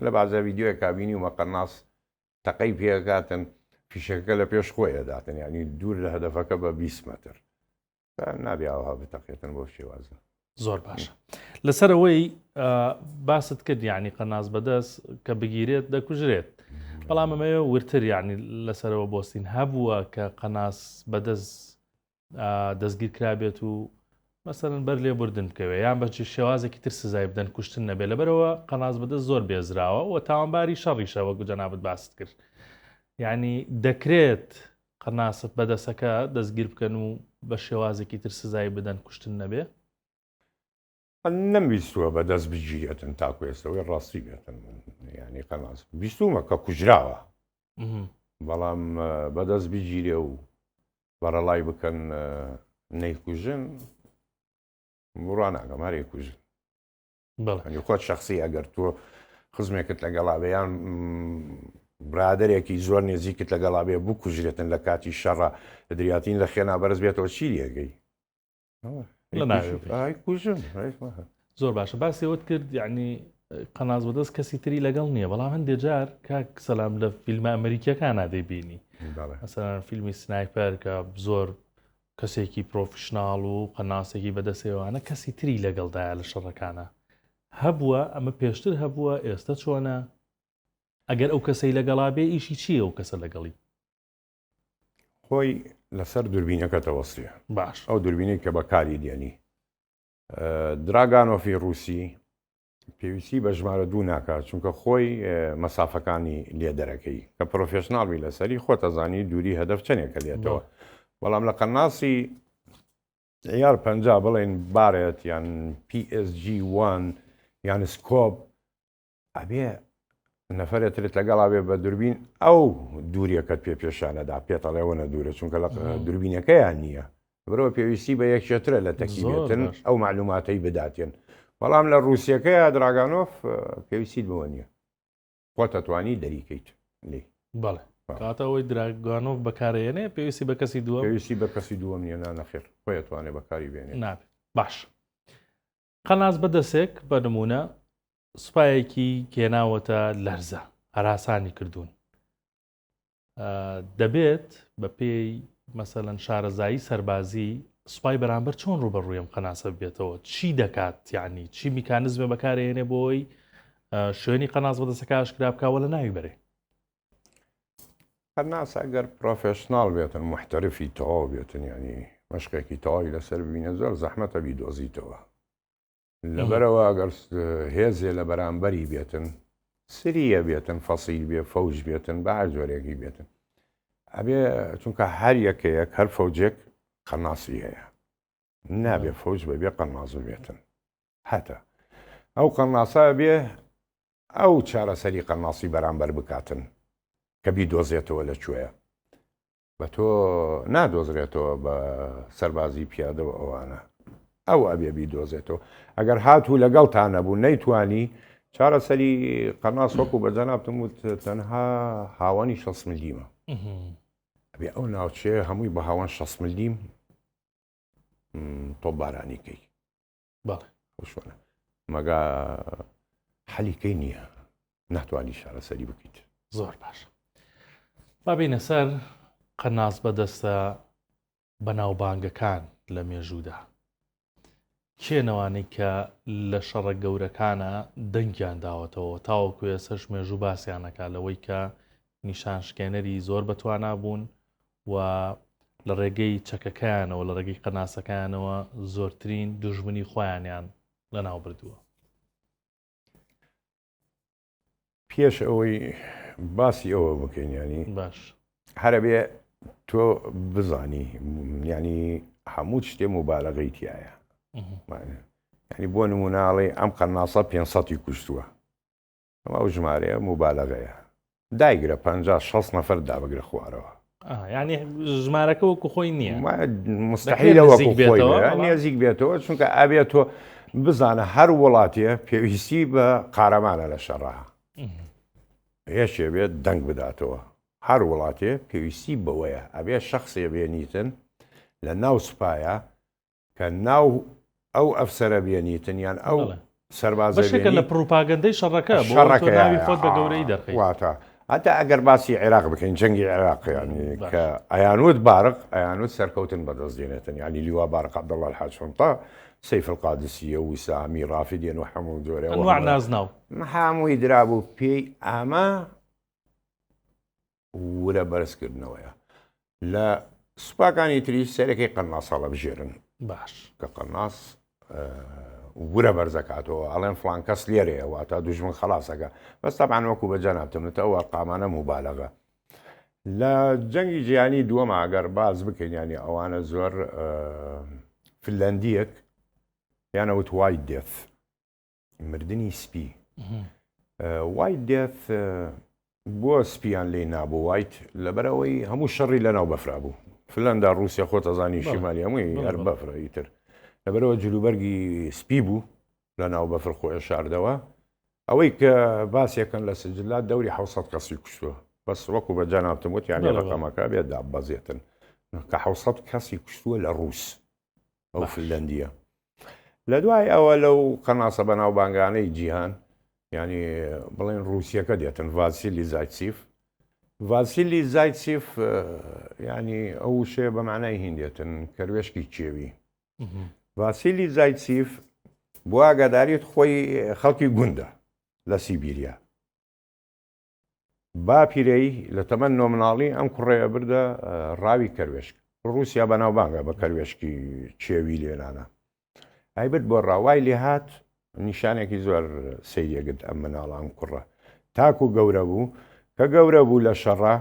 لە بازە ویددیوە کابینی ومە قەناس تەقەی پێکاتن فیشەکە لە پێش خۆیە داتن ینی دوور لە هەدەفەکە بە 20 متر نابیاوها بتەقێتن بۆ شێوازە زۆر باشە لەسەرەوەی باست کرد یعنی قەناس بەدەست کە بگیرێت دەکوژرێت بەڵام ئەمەوە ورتر یعنی لەسەرەوە بۆستین هەبووە کە قەناس بەدەست دەستگیر کرابێت و مەسەرەن بەر لێ بردن بکەوێ یان بەچی شێوازێکی تر سزای بدەن کوشتن نەبێت لەبەرەوە قەناس بەدەست زۆر بێزراوە و تاوانباری شەڕیشەوە گوجەنابەت باست کرد یعنی دەکرێت قەناست بەدەستەکە دەستگیر بکەن و بە شێوازێکی تر سزای بدەن کوشتن نەبێ نەمویستووە بە دەست بگیرێتن تاکو ئێستەوەی ڕاستی بێتن ینی قەناس بیستومە کە کوژراوە بەڵام بەدەست بگیرێ و بەرەڵای بکەن نەیکوژن بڕواناگەم هەرێ کوژن خۆت شخصی ئەگەر تۆ خزمێکت لەگەڵابیان برادێکی زۆر نێزیکت لەگەڵابێ بوو کوژرێتن لە کاتی شەڕە لە دریاتین لە خێنا بەرز بێتەوە چی لێگەی کوژن زۆر باشە باسی ئەوت کرد یعنی قەناس بەدەست کەسی تری لەگەڵ نییە بەڵام هەندێک جار کاک سەلام لە فیلمە ئەمریکیەکان نادەیبینی مەسەلەن فیلمی سنایپەر کە زۆر کەسێکی پرۆفشناڵ و قەناسێکی بەدەستێوانە کەسی تری لەگەڵدایە لە شەڕەکانە هەبووە ئەمە پێشتر هەبووە ئێستا چۆنە ئەگەر ئەو کەسەی لەگەڵا بێ ئیشی چییە ئەو کەسە لەگەڵی خۆی لەسەر دووربینەکە تەوەستیە باش ئەو دووربینەی کە بەکاری دێنی دراگانۆفی رووسی پێویستی بە ژمارە دوو ناکات چونکە خۆی مەسافەکانی لێ دەرەکەی کە پرۆفێشناڵی لەسەری خۆت ئەزانی دووری هەدەف چەندێکە لێتەوە بەڵام لە قەناسی یار پ بڵێن بارێت یان PSG1 یان سکۆب ئەبێ نەفرێترێت لەگەڵا بێ بە دووربین ئەو دووریەکەت پێ پێشانەدا پێتەڵێوەنە دوورە چونکە لە دووربینەکەیان نییە برەوە پێویستی بە یەکێترە لە تەکیبێتن ئەو معلوماتەی بداتێن بەڵام لە رووسەکەیە دراگانۆف پێویستیت بەوە نییە خۆ دەتوانی دەریکەیت لێ بەڵێ کاتەوەی دراگانۆف بەکارێنێ پێویستی بە کەسی دووە پێویستی بە کەسی دووەم نیە نانەخێر خۆی دەتوانێت بەکاری بێنێ نابێت باش قەناس بەدەستێک بە نمونە سوپایەکی کێناوەتە لەرزە هەراسانی کردوون دەبێت بە پێی مەسەلەن شارەزایی سەربازی سوپای بەرامبەر چۆن ڕوبەڕووی ئەم قەناسە بێتەوە چی دەکات یعنی چی میکانزمە بەکارێنێ بۆی شوێنی قەناس بەدەستەکە ئاشکرا بکاوە لە ناوی بەرێ قەناس ئەگەر پرۆفێشناڵ بێتن محتەرفی تەواو بێتن ینی مەشقێکی تەواوی لەسەر ببینە زۆر زەحمەتە بیدۆزیتەوە لەبەرەوە ئەگەر هێزێ لە بەرامبەری بێتن سریە بێتن فەسیل بێ فەوج بێتن بە هەر جۆرێکی بێتن ئەبێ چونکە هەر یەکەیەک هەر فەوجێک قەناسی هەیە نابێ فەوج بەبێ قەناز بێتن هەتە ئەو قەناسە بێ ئەو چارەسەری قەناسی بەرامبەر بکاتن کە بیدۆزێتەوە لەکوێیە بە تۆ نادۆزرێتەوە بە سەربازی پیادەوە ئەوانە ئەو ئەبێ بیدۆزێتەوە ئەگەر هاتوو لەگەڵتان نەبوو نەیتوانی چارەسەری قەناس وەکو بەجەنابتم وت تەنها هاوانی 6 ملیمە ئەبێ ئەو ناوچێ هەمووی بە هاوان 6 ملیم تۆ بارانیکەی شوێنە مەگا حەلیکەی نییە ناتوانی شارەسەری بکەیت زۆر باش بابینە سەر قەناس بەدەستە بەناوبانگەکان لە مێژوودا کێنەوانەی کە لە شەڕە گەورەکانە دەنگیان داوەتەوە تاوەکو ێسەش مێژوو باسییانەکە لەوەی کە نیشانشکێنەری زۆر بەتوانا بوون و لە ڕێگەی چەکەکەیانەوە لە ڕێگەی قەناسەکانەوە زۆرترین دوژمنی خۆیانیان لەناو بردووە پێش ئەوەی باسی ئەوە بکەینیانی باش هەرە بێ تۆ بزانی ینی هەموو شتێ مبالغەی تایە ینی بۆ نموناڵی ئەم قەناسە 500 کوشتووە ئەمە ئەو ژمارەیە مبالغەیە دایگرە 50-60 نەفەر دابگرە خوارەوە ینی ژمارەکە وەکو خۆی نییە مستحیلە وەکو خۆی نێزیک بێتەوە چونکە ئابێت تۆ بزانە هەر وڵاتیە پێویستی بە قارەمانە لە شەڕە هێشێ بێت دەنگ بداتەوە هەر وڵاتێ پێویستی بەوەیە ئەبێ شخصێ بێنیتن لە ناو سوپایە کە ناو ئەو ئەفسەرە بێنیتن یان ئەو سەربازە بەشێکە لە پروپاگەندەی شەڕەکە بۆ تۆ ناوی خۆت بە گەورەی دەرخەیت. واتە هەتا ئەگەر باسی عێراق بکەین جەنگی عێراقیانی کە ئەیانوت بارق ئەیانوت سەرکەوتن بەدەستێنێتن ینی لیوا بارق عەبدەڵڵا الحاج سەیف القادسیە و وسامی ڕافدێن و هەموو جۆرە ئەنواع نازناو هەمووی درابوو پێی ئامە ورە بەرزکردنەوەیە لە سوپاکانی تری سەرەکەی قەناس هەڵەبژێرن باش کە قەناس ورە بەرزەکاتەوە ئەڵێن فلان کەس لێرەیە واتە دوژمن خەڵاسەکە بەس تەبعاً وەکو بەجەنابتمێتە ئەو ئەرقامانە موبالەغە لە جەنگی جیهانی دووەمە ئەگەر باز بکەین ینی ئەوانە زۆر فنلەندیەک یانەوت وایت دێث مردنی سپی وایت دێث بۆ سپیان لێ نابوو وایت لەبەرەوەی هەموو شەڕی لەناو بەفرا بوو فلەندا رووسیا خۆ تەزانی شیمالی هەمووی هەر بەفرە ئیتر لەبەرەوە جلوبەرگی سپی بوو لە ناو بەفر خۆی شاردەوە ئەوەی کە باسیەکەن لە سجلات دەوری 600 کەسی کوشتووە بەس وەکو بە جانابتموت یانی ڕقەمەکە بێت دابەزێتن کە 600 کەسی کوشتووە لە ڕووس ئەو فنلەندیە لە دوای ئەوە لەو قەناسە بەناو بانگانەی جیهان ینی بڵێن رووسیەکە دێتن ڤاسیلی زایتسیف ڤاسیلی زایتسیف ینی ئەو شێ بە معنای هیندێتن کەروێشکی کێوی ڤاسیلی زایتسیف بۆ ئاگاداریت خۆی خەڵکی گوندە لە سیبیریا با پیرەی لە تەمەەن نۆمناڵی ئەم کوڕەیە بردە ڕاوی کەروێشک رووسیا بەناوبانگە بە کەروێشکی کێوی لێنانە ئایبرد بۆ ڕاوای لێ هات نیشانێکی زۆر سەیرێگرت ئەم مناڵان کوڕە تاکو گەورە بوو کە گەورە بوو لە شەڕە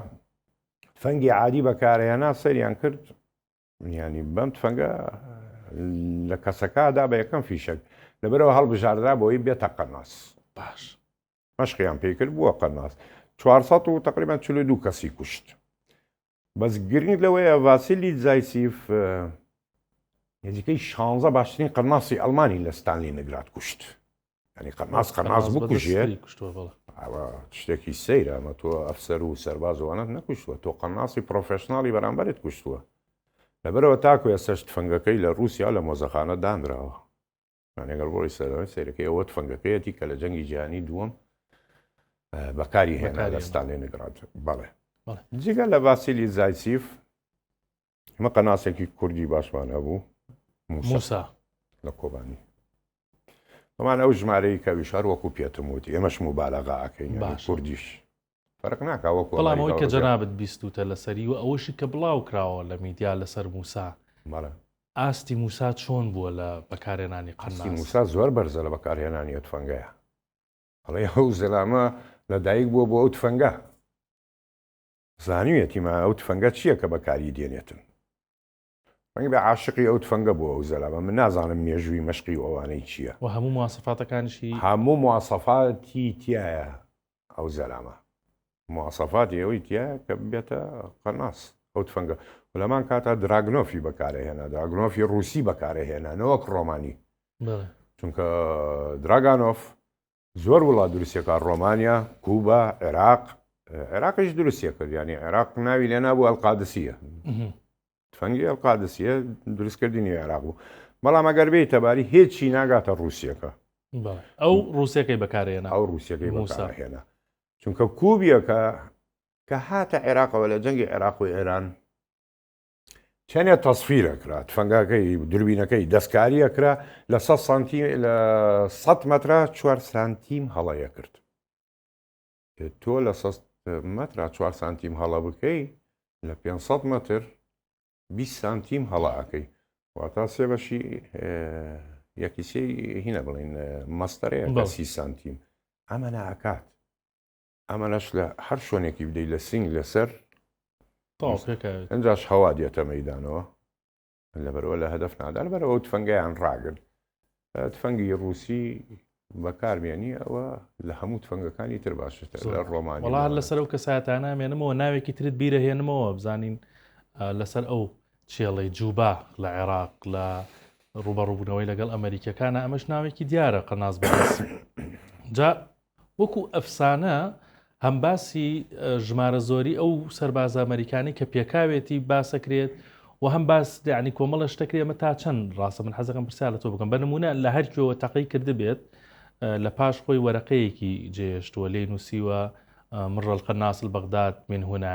فەنگی عادی بەکارهێنا سەریان کرد ینی بەم فەنگە لە کەسەکەدا بە یەکەم فیشک لەبەرەوە هەڵبژاردرا بۆی بێتە قەناس باش مەشقیان پێی کرد بووە قەناس 400 و تقریبا 42 کەسی کوشت بەس گرنگ لەوەیە ڤاسیلی زایتسیف نزیکەی 16 باشترین قەناسی ئەڵمانی لە ستانلی نگراد کوشت ینی قەناس بکوژێت شتێکی سەیرە ئەمە تۆ ئەفسەر و سەربازوانت نەکوشتووە تۆ قەناسی پرۆفێشناڵی بەرامبەرت کوشتووە لەبەرەوە تاکو ئێستا تفەنگەکەی لە رووسیا لە مۆزەخانە دانراوە ئەگەر بۆی سەرەکەی ئەوە تفەنگەکەیەتی کە لە جەنگی جیهانی دووەم بەکاری هێنا لە ستانلی نگراد بەڵێ جگە لە ڤاسیلی زایتسیف ئمە قەناسێکی کوردی باشمانە بوو موسا لە کۆبانی ئەمان ئەو ژمارەی کەویش هەر وەکو پێتم وتی ئێمەش مبالەغا ئەکەین کوردیش فەرق ناکا وەکو بەڵامەوەی کە جەنابەت بیستوتە لەسەری و ئەوەشی کە بڵاو کراوە لە میدیا لەسەر موسا ئاستی موسا چۆن بووە لە بەکارهێنانی قەناس موسا زۆر بەرزە لە بەکارهێنانی ئەو تفەنگەیە ئەڵێ ئەو زەلامە لەدایک بووە بۆ ئەو تفەنگە زانیوێتیمە ئەو تفەنگە چییە کە بەکاری دێنێتن بە عاشقی ئەو تفەنگە بۆ ئەو زەلامە من نازانم مێژووی مەشقی ئەوانەی چییە و هەموو مواسەفاتەکانشی هەموو مواسەفاتی تایە ئەو زەلامە مواسەفاتی ئەوەی تایە کە بێتە قەناس ئەو تفەنگە لەمان کاتا دراگنۆفی بەکارهێنا دراگنۆفی رووسی بەکارهێنا نەوەک ڕۆمانی چونکە دراگانۆف زۆر وڵات دروستیەکە ڕۆمانیا کوبا عێراقیش دروستیە کرد ینی عێراق ناوی لێ نابوو ئەلقادسیە تفەنگی ئەلقادسیە دروستکردنی عێراق بوو بەڵام ئەگەر بێت تەباری هیچی ناگاتە رووسیەکە ئەو رووسەکەی بەکارهێنا ئەو رووسەکەی بەکارهێنا چونکە کوبیەکە کە هاتە عێراقەوە لە جەنگی عێراق و ئێران چەندێک تەسفیرە کرا تفەنگەکەی دوربینەکەی دەستکاریە کرا لە 100 مەترە 4 سانتیم هەڵەیە کرد تۆ لە 100 مەترە 4 سانتیم هەڵە بکەی لە 500 مەتر 20 سانتیم هەڵەکەی واتە سێ بەشی یەکیسی هینە بڵین مەستەرەیە 30 سانتیم ئەمە ناکات ئەمەش لە هەر شوێنێکی بدەیت لە سنگ لەسەر ئەنجاش هەوا دێتە مەیدانەوە لەبەرەوە لە هەدەف نادا لەبەرەوە تفەنگیان ڕاگرت تفەنگی رووسی بەکاربیێنی ئەوە لە هەموو تفەنگەکانی تر باشتر لە ڕۆمانی وڵات لەسەر ئەو کەسایەتانە مێنمەوە ناوێکی ترت بیرەهێنمەوە بزانین لەسەر ئەو چێڵەی جوبا لە عێراق لە ڕوبەڕووبوونەوەی لەگەڵ ئەمریکەکانە ئەمەش ناوێکی دیارە قەناس بەڕاست جا وەکو ئەفسانە هەم باسی ژمارە زۆری ئەو سەرباز ئەمریکانی کە پێکاوێتی باسەکرێت وهم باس يعني کۆمەڵە شتەکری ئەمە تا چەند ڕاستە من حەزەکەم پرسیار لە تۆ بکەم بە نمونە لە هەر کوێوە تەقی کرده بێت لە پاش خۆی وەرەقەیەکی جێهێشتووە لێی نووسیوە مڕ القناص البەغداد من هنا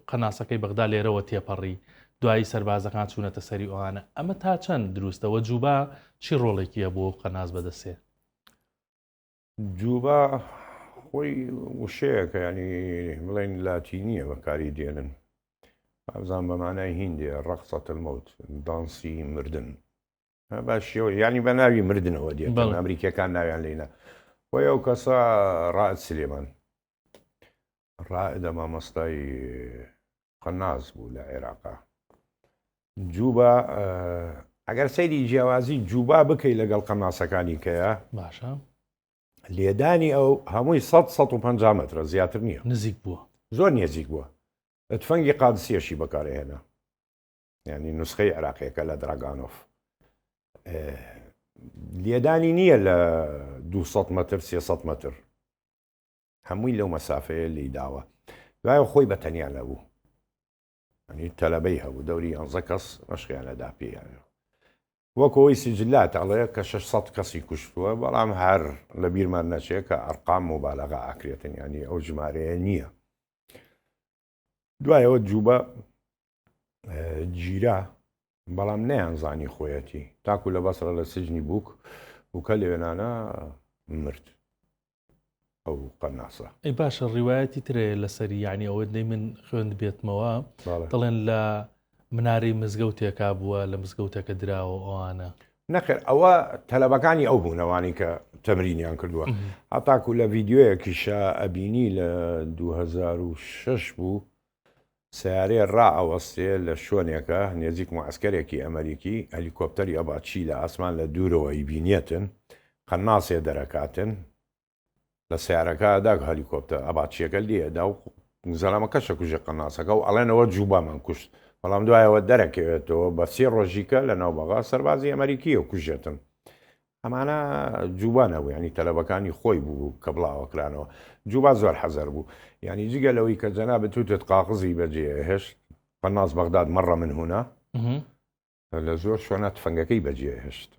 قەناسەکەی بەغدا لێرەوە تێپەڕی دوایی سەربازەکان چوونەتە سەری ئەوانە ئەمە تا چەند دروستەوە جووبا چی ڕۆڵێکیە بۆ قەناس بەدەستێ جووبا خۆی وشەیەکە ینی بڵێن لاتینیە بەکاری دێنن بازان بەمانای هیندێ ڕەقسەت المەوت دانسی مردن باشەوە ینی بە ناوی مردنەوە دێت ئەمریکیەکان ناویان لێنە وی ئەو کەسە ڕائد سلێمان ڕائدە مامۆستای قەناز بوو لە عێراقا جووبا ئەگەر سەیری جیاوازی جووبا بکەی لەگەڵ قەناسەکانی کەیە باشە لێدانی ئەو هەمووی 150 مترە زیاتر نییە نزیک بووە زۆر نێزیک بووە تفەنگی قادسیەشی بەکارهێنا ینی نوسخەی عێراقیەکە لە دراگانۆف لێدانی نییە لە 200 متر 300 متر هەمووی لەو مەسافەیە لی داوە دوایە خۆی بەتەنیا لەبوو ئەنی تەلەبەی هەبوو دەوری 11 کەس مەشقیانەدا پێیانەوە وەکەوەی سجلات ئەڵەیە کە 600 کەسی کوشتووە بەڵام هەر لە بیرمان نەچێت کە ئەرقام مبالەغا ئاکرێتن ینی ئەو ژمارەیە نییە دوایەوە جووبە گیرا بەڵام نەیانزانی خۆیەتی تاکو لە بەسرە لە سجنی بووکە لێوێنانە مرد ئەو قەناسە ئەی باشە ڕیواەتی ترێ لەسەری یعنی ئەوە دەی من خوێند بێتمەوە دەڵێن لە مناری مزگەوتێکا بووە لە مزگەوتەکە دراوە ئەوانە نەخێر ئەوە تەلەبەکانی ئەو بوونەوانی کە تەمرینیان کردووە هەتاکو لە ڤیددیۆیەکیشە ئەبینی لە 2006 بوو سیارەیە ڕائەوەستێ لە شوێنێکە نێزیک معسکەرێکی ئەمریکی هەلیکۆپتەری ئەباچی لە ئاسمان لە دوورەوە ئیبینێتن قەناسێ دەرەکاتن لە سیارەکەدا هەلیکۆپتەر ئەباچیەکە لێدا و زەلامەکەشە کوژە قەناسەکە و ئەڵێنەوە جووبامان کوشت بەڵام دوایەوە دەرەکەوێتەوە بە 3 ڕۆژیکە لە ناوبەغا سەربازی ئەمریکی و کوژێتن ئەمانە جووبانەوە ینی تەلەبەکانی خۆی بوو کە بڵاوەکرانەوە جووبا زۆر حەزەر بوو ینی جگە لەوەی کە جەنا بتوتت قاقزی بەجێ هێشت قەناس بەغداد مەڕە من هونا لە زۆر شوێنە تفەنگەکەی بەجێ هێشت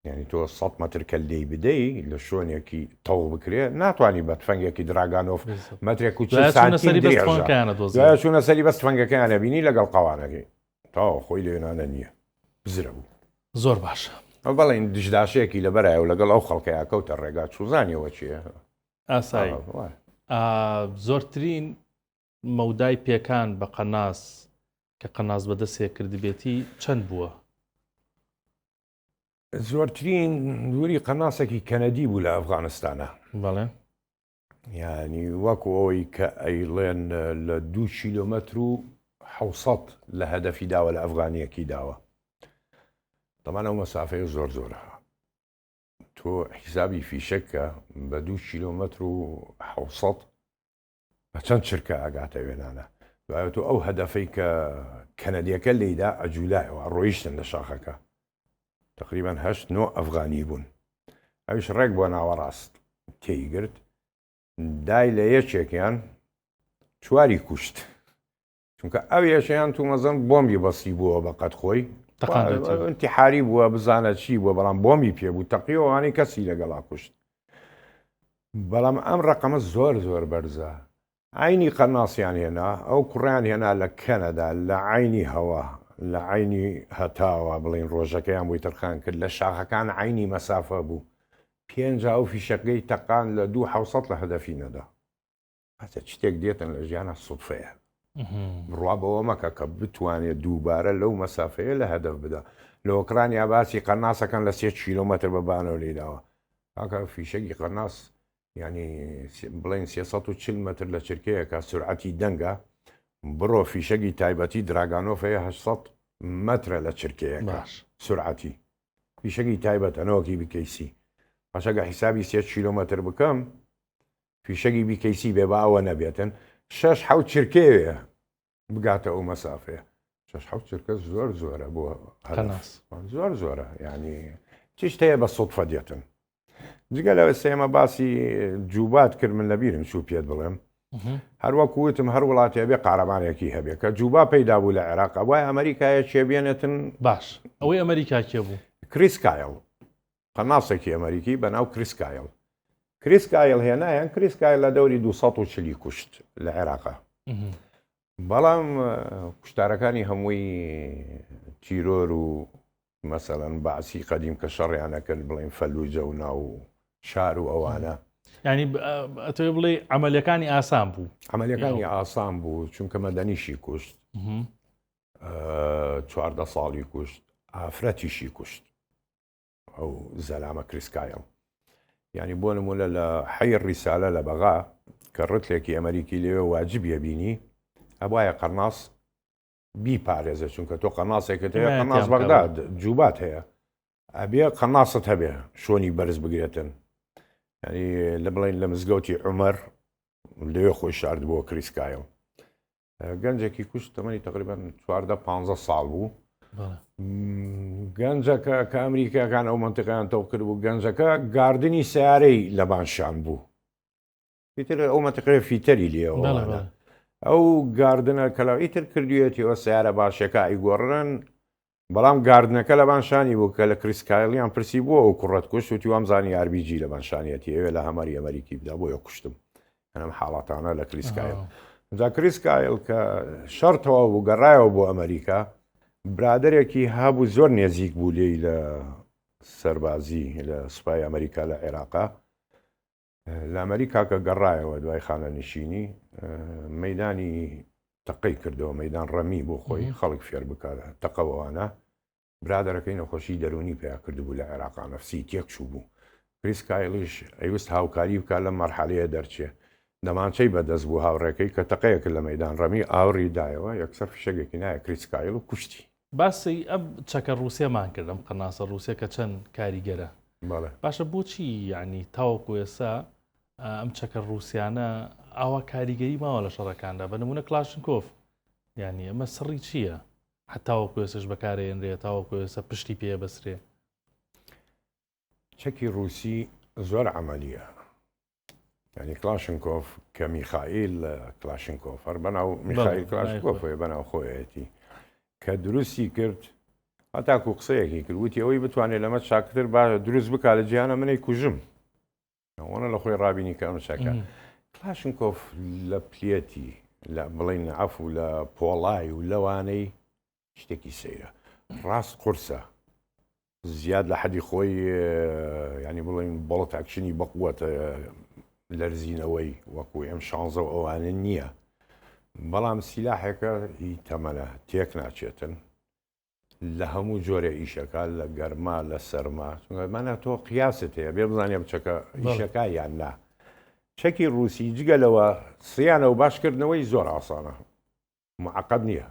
ینی تۆ 100 متر کە لێی بدەی لە شوێنێکی تەو بکرێ ناتوانانی بە تفەنگێکی دراگانۆف مەترێک و چوونە سەری بەس تفەنگەکەیانە بینی لەگەڵ قاوانەکەی تا خۆی لێنانە نییە بزرە بوو زۆر باشە ئەو بەڵێن دژداشەیەکی لەبەرایە و لەگەڵ ئەو خەڵکەیە کەوتە ڕێگا چوزانیەوە چییە ئاسایی زۆرترین مەودای پێکان بە قەناس کە قەناس بەدەستێ کردبێتی چەند بووە زۆرترین دووری قەناسێکی کەنەدی بوو لە ئەفغانستانە بەڵێ ینی وەکو ئەوەی کە ئەیڵێن لە 2 کیلۆمەتر و 600 لە هەدەفی داوە لە ئەفغانیەکی داوە دەمان ئەو مەسافەیە زۆر زۆرە تۆ حیسابی فیشەکە بە 2 کیلۆمەتر و 600 بە چەند چرکە ئاگاتە وێنانە دوایە تۆ ئەو هەدەفەی کە کەنەدیەکە لێیدا ئەجوولایەوە ڕۆیشتن لە شاخەکە تقریبا 8 ئەفغانی بوون ئەویش ڕێک بۆ ناوەڕاست تێیگرت دای لە یەکێکیان چواری کوشت چونکە ئەو یەشیان تو مەزن بۆمبی بەستی بووە بەقەت خۆی انتحاری بووە بزانە چی بووە بەڵام بۆمی پێبوو تەقیەوەوانی کەسی لەگەڵا کوشت بەڵام ئەم ڕقەمە زۆر زۆر بەرزە عینی قەناسیان هێنا ئەو کوڕیان هێنا لە کەنەدا لە عینی هەوا لە عینی هەتاوە بڵین ڕۆژەکەیان بووی تەرخان کرد لە شاخەکان عینی مەسافە بوو 5 و فیشەکەی تەقان لە 2600 لە هەدەفی نەدا هەچە شتێک دێتن لە ژیانە سوودفەیە بڕوا بەوە مەکە کە بتوانێت دووبارە لەو مەسافەیە لە هەدەف بدا لە ئۆکرانیا باسی قەناسەکان لە 3 کیلۆمەتر بە بانەوە لێداوە کاکە فیشەکی قەناس ینی بڵین 340 متر لە چرکەیەکە سورعەتی دەنگە بڕۆ فیشەکی تایبەتی دراگانۆفەیە 800 مترە لە چرکەیەکە سورعەتی فیشەکی تایبەتەنەوەکی بیکەیسی پاشەگە حیسابی 3 کیلۆمەتر بکەم فیشەکی بیکەیسی بێ باوە نەبێتن 6 چرکەیە بگاتە ئەو مەسافەیە 6 چرکە زۆر زۆرە بۆ زۆر زۆرە ینی چی شتەیە بە سوودفە دێتن جگە لەوە سێمە باسی جووبات کرد من لەبیرم چوو پێت بڵێم هەروەکوتم هەر وڵاتی هەبێ قارەمانێکی هەبێ کە جوبا پەیدا بوو لە عێراق وای ئەمریکایە چێبێنێتن باش ئەوەی ئەمریکا کێ بوو کریسکایل قەناسێکی ئەمریکی بەناو کریسکایل کریسکایل هێنایان کریسکایل لە دەوری 240 کوشت لە عێراقا بەڵام کوشتارەکانی هەمووی تیرۆر و مەسەڵەن باسی قەدیم کە شەڕیانەکەن بڵێن فەلوجە و ناو شار و ئەوانە ینی ئەتۆ بڵێ عملیەکانی ئاسان بوو عملیەکانی ئاسان بوو چونکە مەدەنیشی کوشت 14 ساڵی کوشت ئافرەتیشی کوشت ئەو زەلامە کریسکایل ینی بۆ نمونە لە حەیر ریسالە لە بەغا کە ڕتلێکی ئەمریکی لێوە واجبیە بینی ئەبایە قەرناس بیپارێزە چونکە تۆ قەناسێکت هەیە قەناس بەغداد جوبات هەیە ئەبێ قەناست هەبێ شۆنی بەرز بگرێتن ینی لە بڵین لە مزگەوتی عومەر لێوێ خۆی شارد بۆ کریسکایل گەنجێکی کوشت تەمەنی تقریبا 14-15 ساڵ بوو گەنجەکە کە ئەمریکاکان ئەو منتیقیان تەو کرد بوو گەنجەکە گاردنی سیارەی لە بانشان بوو ئیتر ئەو منتیقەیە فیتەری لێەوە ئەو گاردنە کەلاو ئیتر کردوێتیەوە سیارە باشەکە ئیگۆڕن بەڵام گاردنەکە لە بانشانی بوو کە لە کریسکایلیان پرسی بووە ئەو کوڕەت کوشت وتی وامزانی ئاربیجی لە بانشانیەتی ئەوێ لە هەمەری ئەمریکی بدا بۆیە کوشتم ئەم حاڵاتانە لە کریسکایل جا کریسکایل کە شەرتەوە بوو گەڕایەوە بۆ ئەمریکا برادێکی هەبوو زۆر نێزیک بوو لێی لە سەربازی لە سوپای ئەمریکا لە عێراقا لە ئەمریکا کە گەڕایەوە دوای خانە نشینی مەیدانی تەقەی کردەوە مەیدان ڕەمی بۆ خۆی خەڵک فێر بکاتە تەقەوەوانە برادەکەی نەخۆشی دەرونی پێیا کردبوو لە عێراقا نەفسی تێکچوو بوو کریسکایلیش ئەیوست هاوکاری بکات لە مەرحەلەیە دەرچێ دەمانچەی بەدەست بوو هاوڕێکەی کە تەقەیەک لە مەیدان ڕەمی ئاوری دایەوە یەکسەر فشەگێکی نایە کریسکایل و کوشتی باسی ئەم چەکە ڕوسیەمان کردم قەناسە ڕوسیا کە چەند کاریگەرە باشە بۆچی یعنی تاوەکو ئێستا ئەم چەکە ڕوسیانە ئاوا کاریگەری ماوە لە شەڕەکاندا بە نمونە کلاشنکۆف یعنی ئەمە سڕی چییە هەتاوەکو ئێستش بەکارێنرێ تاوەکو ئێستا پشتی پێ بەسرێ چەکی ڕووسی زۆر عملیە ینی کلاشنکۆف کە میخائیل کلاشنکۆف هەر بەناو میخائیل کلاشنکۆفێ بەناو خۆیەتی کە دروستی کرد هەتاکو قسەیەکی کرد وتی ئەوەی بتوانێت لەمە چاکتر با دروست بکات لە جیهانە منەی کوژم ئەوەنە لە خۆی ڕابینی کە ئەم چاکە کلاشنکۆف لە پلێتی لە بڵین عەفو لە پۆڵای و لەوانەی شتێکی سەیرە ڕاست قورسە زیاد لە حەدی خۆی ینی بڵین بەڵت ئەکشنی بەقووەتە لەرزینەوەی وەکو ئەم شانزە و ئەوانە نییە بەڵام سیلاحێکە هی تەمەنە تێک ناچێتن لە هەموو جۆرە ئیشەکە لە گەرما لە سەرما چونکەمانە تۆ قیاست هەیە بێ بزانێ بچەکە ئیشەکە یان نا چەکی ڕووسی جگەلەوە سیانە و باشکردنەوەی زۆر ئاسانە معقەد نییە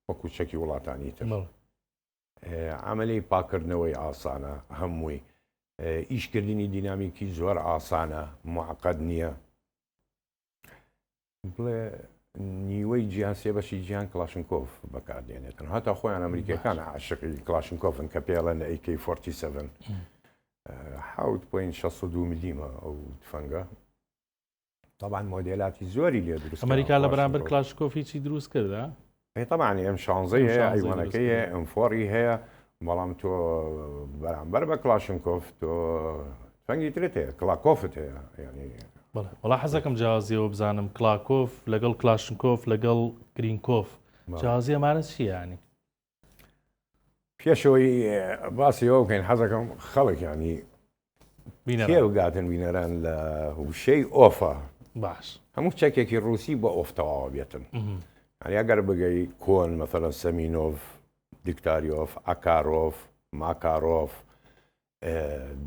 وەکو چەکی وڵاتانی تر عملی پاکردنەوەی ئاسانە هەمووی ئیشکردنی دینامیکی زۆر ئاسانە معقەد نییە بڵێ نیوەی جیان سێ بەشی جیان کلاشنکۆف بەکاردێنێتن هەتا خۆیان ئەمریکەکان عاشقی کلاشنکۆفن کە پێڵەن AK-47 7.62 میلیمە ئەو تفەنگە طبعا مۆدێلاتی زۆری لێ دروست ئەمریکا لە بەرامبەر کلاشنکۆفی چی دروست کردە؟ طبعا ئەم شانزەی هەیە ئەیوانەکەی هەیە ئەمفۆری هەیە بەڵام تۆ بەرامبەر بە کلاشنکۆف تۆ تفەنگی ترت هەیە کلاکۆفت هەیە ینی وڵا حەزەکەم جیازیەوە بزانم کلاکۆف لەگەڵ کلاشنکۆف لەگەڵ گرینکۆف جیازی ئەمانە چییە ینی پێشەوەی باسیەوە بکەین حەزەکەم خەڵک ینی کێ بگاتن بینەران لە وشەی ئۆفە باش هەموو چەکێکی ڕووسی بە ئۆفتەواوە بێتن ئەگەر بگەی کۆن مەثەڵەن سەمینۆف دیکتاریۆف ئاکارۆف ماکارۆف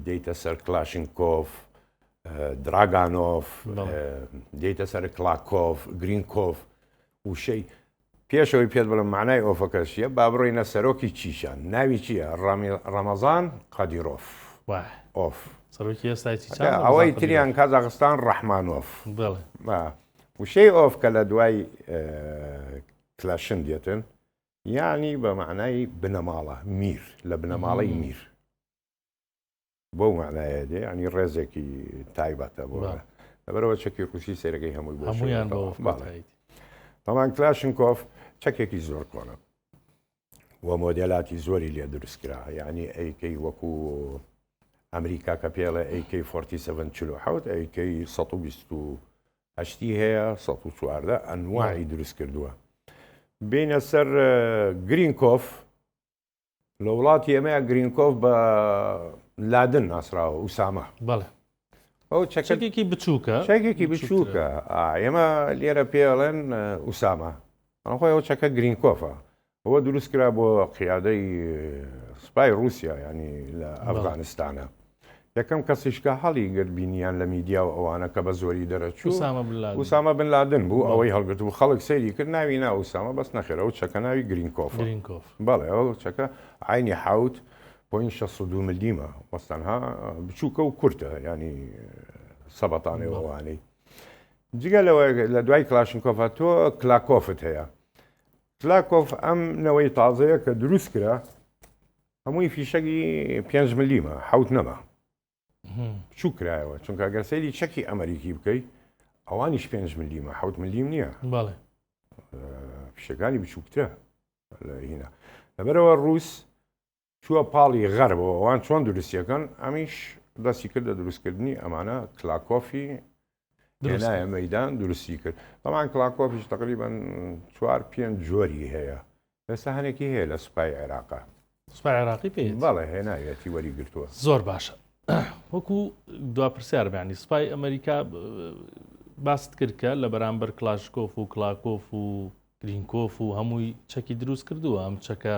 دێیتە سەر کلاشنکۆف دراگانۆف دێیتە سەر کلاکۆف گرینکۆف وشەی پێشەوەی پێت بڵم معنای ئۆفەکەشیە با بڕۆینە سەرۆکی چیشان ناوی چییە ڕەمەزان قەدیرۆف ئۆف سەرۆکی ئێستای چیشان ئەوەی تریان کازاخستان ڕەحمانۆف وشەی ئۆف کە لە دوای کلاشن دێتن یعنی بە معنای بنەماڵە میر لە بنەماڵەی میر بۆ معنایە دێ ینی ڕێزێکی تایبەتە بۆ لەبەرەوە چەکی رووسی سێرەکەی هەمویان بۆ تامان کلاشنکۆف چەکێکی زۆر کۆنە وە مۆدێلاتی زۆری لێ دروستکرا یعنی ئەیکەی وەکو ئەمریکا کە پێڵە ئەیکەی 47 ئەیکەی 128 هەیە 114 ئەنواعی دروست کردووە بینە سەر گرینکۆف لە وڵاتی ئێمەیە گرینکۆف بە لادن ناسراوە ئوسامە بەڵێ ئەو چەکێکی بچووکە چەکێکی بچووکە ئێمە لێرە پێڵێن ئوسامە ئەخۆی ئەو چەکە گرینکۆفە ئەوە دروستکرا بۆ قیادەی سوپای رووسیا ینی لە ئەفغانستانە یەکەم کەسیشکە هەڵی گربینیان لە میدیا و ئەوانە کە بە زۆری دەرەچوو ئوسامە بن لادن بوو ئەوەی هەڵگرت بوو خەڵک سەیری کرد ناوی نا ئوسامە بەس نەخێرە ئەو چەکە ناوی گرینکۆف بەڵێ ئەو چەکە عینی حوت پۆین 62 ملیمە وەستەنها بچووکە و کورتە ینی سەبەتانەی ئەوانەی جگە لەوە لە دوای کلاشنکۆفە تۆ کلاکۆفت هەیە کلاکۆف ئەم نەوەی تازەیە کە دروست کرا هەمووی فیشەکی 5 ملیمە حوت نەما بچوو کرایەوە چونکە گەر سەیری چەکی ئەمریکی بکەیت ئەوانیش 5 ملیمە حوت ملیم نییە فیشەکانی بچووکترە لە هینە لەبەرەوە ڕووس چووە پاڵی غەربەوە ئەوان چۆن دروستیەکەن ئەمیش دەستی کرد لە دروستکردنی ئەمانە کلاکۆفی هێنایە مەیدان دروستی کرد بەمان کلاکۆفیش تقریبان 4-5 جۆری هەیە ئێستا هەنێکی هەیە لە سوپای عێراقا سوپای عێراقی پێ بەڵێ هێناوێتی وەریگرتووە زۆر باشە وەکو دوا پرسیار بەیانی سوپای ئەمریکا باست کرد کە لە بەرامبەر کلاشکۆف و کلاکۆف و گرینکۆف و هەمووی چەکی دروست کردووە ئەم چەکە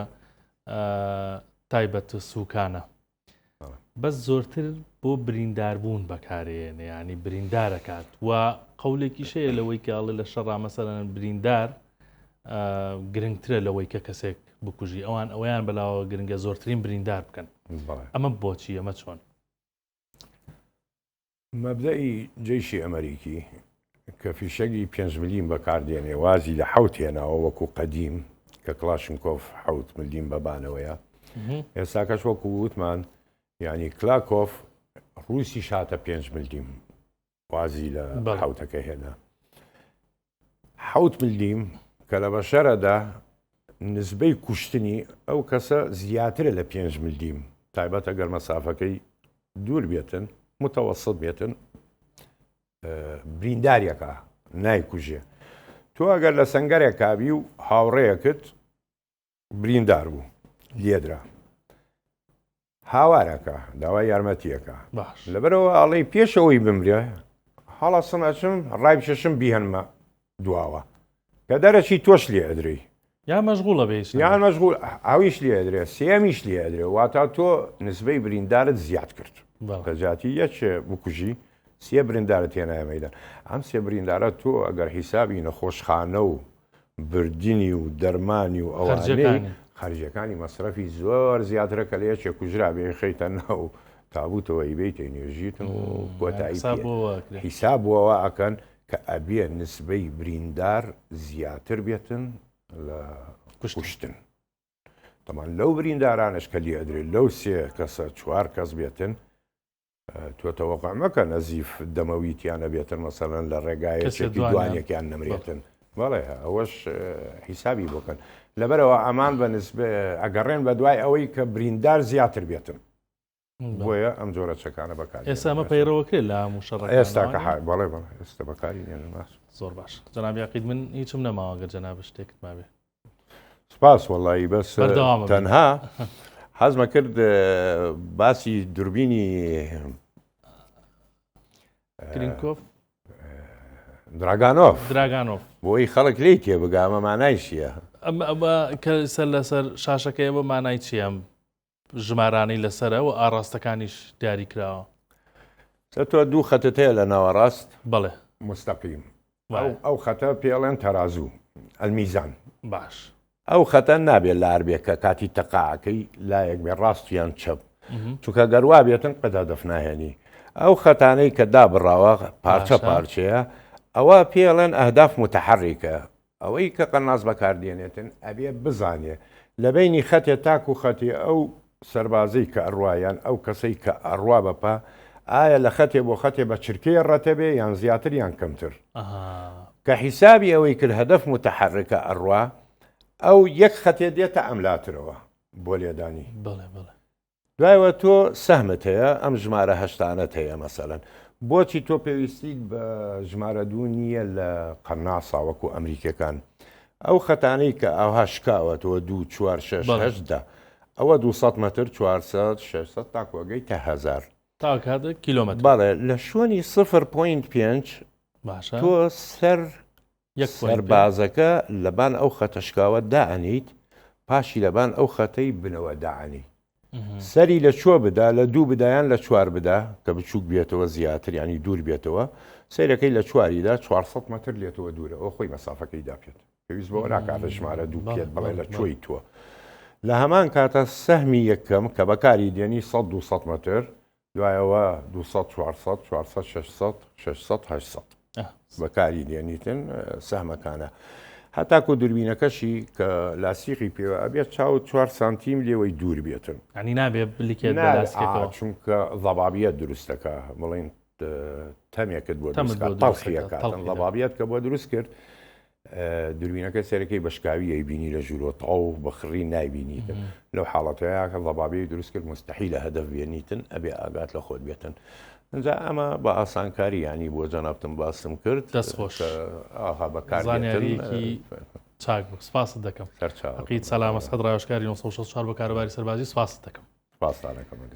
تایبەت سوکانە بەس زۆرتر بۆ برینداربوون بەکارێنێ ینی بریندارەکات و قەولێکی شەیە لەوەی کاڵێ لە شەڕا مەسەلەن بریندار گرنگترە لەوەی کە کەسێک بکوژی ئەوان ئەویان بەلاوە گرنگە زۆرترین بریندار بکەن ئەمە بۆچی ئەمە چۆن مەبدەئی جێیشی ئەمریکی کە فیشەکی 5 ملیم بەکاردێنێ وازی لە حوت هێناوە وەکو قەدیم کە کلاشنکۆف 7 ملیم بەبانەوەیە ئێستاکەش وەکو وتمان ینی کلاکۆف ڕووسی شاتە 5 ملیم وازی لە حوتەکە هێنا 7 ملیم کە لە بەشەرەدا نسبەی کوشتنی ئەو کەسە زیاترە لە 5 ملیم تایبەتە گەر مەسافەکەی دوور بێتن متەوەسط بێتن برینداریەکە نایکوژێ تۆ ئەگەر لە سەنگەرێک کابی و هاوڕێیەکت بریندار بوو لێدرا هاوارەکە داوای یارمەتیەکە لەبەرەوە ئاڵەی پێشەوەی بمرێ هەڵە سەمەچم ڕای بشەشم بیهەنمە دواوە کە دەرەچی تۆش لێ ئەدرەی یا مەشغوڵە بێش یان مەشغوڵ ئەویش لێ ئەدرێ سێمیش لێ ئەدرێ واتە تۆ نسبەی بریندارت زیاد کرد کە جاتی یەکێ بکوژی سێ بریندارت هێنایە مەیدان ئەم سێ بریندارە تۆ ئەگەر حیسابی نەخۆشخانە و بردنی و دەرمانی و ئەوانەی خەرجەکانی مەسرەفی زۆر زیاترە کە لە یەکێ کوژرا بێ خەیتە ناو تابوتەوە ئیبیت ئێنێژیتن و کۆتایی حیسابەوە ئەکەن کە ئەبێ نسبەی بریندار زیاتر بێتن لە کوشتن تەمان لەو بریندارانش کە لێ ئەدرێت لەو سێ کەسە 4 کەس بێتن تۆ تەوەقع مەکە نەزیف دەمەویتیانە بێتن مەسەڵەن لە ڕێگایەکی دوانێکیان نەمرێتن بەڵێ ئەوەش حیسابی بکەن لەبەرەوە ئەمان بە نسبە ئەگەڕێن بە دوای ئەوەی کە بریندار زیاتر بێتن بۆیە ئەم جۆرە چەکانە بەکار ئێستا ئەمە پەیڕەوەکرێت لە مشەڕەکان ئێستا کە بەڵێ ئێستا بەکاری نێنن زۆر باش جەناب یاقید من هیچم نەماوە گەر جەناب شتێکت مابێ سپاس وەڵی بەس تەنها حەزمە کرد باسی دوربینی گرینکۆف دراگانۆف بۆی خەڵک لی تێ بگامە مانای چییە ئەمە کە سەر لەسەر شاشەکەی ئەوە مانای چیە ژمارانەی لەسەرە و ئاڕاستەکانیش دیاری کراوە تۆ دوو خەتت هەیە لە ناوەڕاست بەڵێ مستەقیم ئەو خەتە پێڵێن تەرازوو ئەلمیزان باش ئەو خەتە نابێت لار بێت کە کاتی تەقاعەکەی لایەک بێ ڕاستیان چەپ چونکە گەروا بێتن قەدا دەفناهێنی ئەو خەتانەی کە دابڕاوە پارچە پارچەیە ئەوە پێڵێن ئەهداف متحرکە ئەوەی کە قەناس بەکاردێنێتن ئەبێ بزانێ لە بینی خەتێ تاک و خەتی ئەو سەربازەی کە ئەڕوایان ئەو کەسەی کە ئەڕوا بەپا ئایا لە خەتێ بۆ خەتێ بە چرکەیە ڕەتەبێ یان زیاتر یان کەمتر کە حیسابی ئەوەی کرد هەدەف متحرکە ئەڕوا ئەو یەک خەتێ دێتە ئەملاترەوە بۆ لێدانی دوایەوە تۆ سەهمت هەیە ئەم ژمارە هەشتانەت هەیە مەسەلەن بۆچی تۆ پێویستیت بە ژمارە دوو نییە لە قەناسا وەکو ئەمریکەکان ئەو خەتانەی کە ئەوها شکاوە تۆ 2 4 6 8 ئەوە 200 متر 400 600 تاکۆگەی تا 1000 تا کیلومتر بەڵێ لە شوێنی 0.5 تۆ سەربازەکە لەبان ئەو خەتەشکاوە دائنیت پاشی لەبان ئەو خەتەی بنەوە داعنی سەری لە چۆ بدا لە 2 بدایان لە 4 بدا کە بچووک بێتەوە زیاتر ینی دوور بێتەوە سیرەکەی لە 4دا 400 متر لێتەوە دوورە ئەو خۆی مەسافەکەی داپێت پێویست بۆ ناکاتە ژمارە دوو پێت بڵێ لە چۆی تووە لە هەمان کاتە سەهمی یەکەم کە بەکاری دێنی 100 متر دوایەوە 200 400 400 600 600 800 بەکاری دێنیتن سەهمەکانە هەتاکو دووربینەکەشی کە لاسیقی پێوە ئەبێت چاو 4 سانتیم لێوەی دوور بێتن ئەنی نابێ بلیکێت چونکە ضەبابیەت دروستەکە بڵین تەمێکت بۆ تەڵخیەکاتن ضەبابیەت کە بۆ دروست کرد دووربینەکە سەرەکەی بەشکاوی بینی لە ژوورۆ تەواو بەخڕی نایبینیتن لەو حاڵەتەیە کە ضەبابی دروست کرد مستحیلە هەدەف بێنیتن ئەبێ ئاگات لە خۆت بێتن اینجا ئەمە بە ئاسانکاری ینی بۆ جەنابتم باسم کرد دەستخۆش بەکارزانیاریکی چاک بوو سپاست دەکەم حقیت سەلامە سەد ڕایشکاری 1964 بە کارەباری سەربازی سپاست دەکەم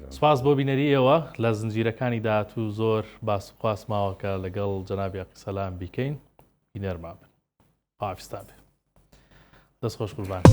سپاس بۆ بینەری ئێوە لە زنجیرەکانی داهاتوو زۆر باس خواست ماوەکە لەگەڵ جەنابی سەلام بیکەین بینەرمان بن پاویستا بێ دەستخۆش قوربان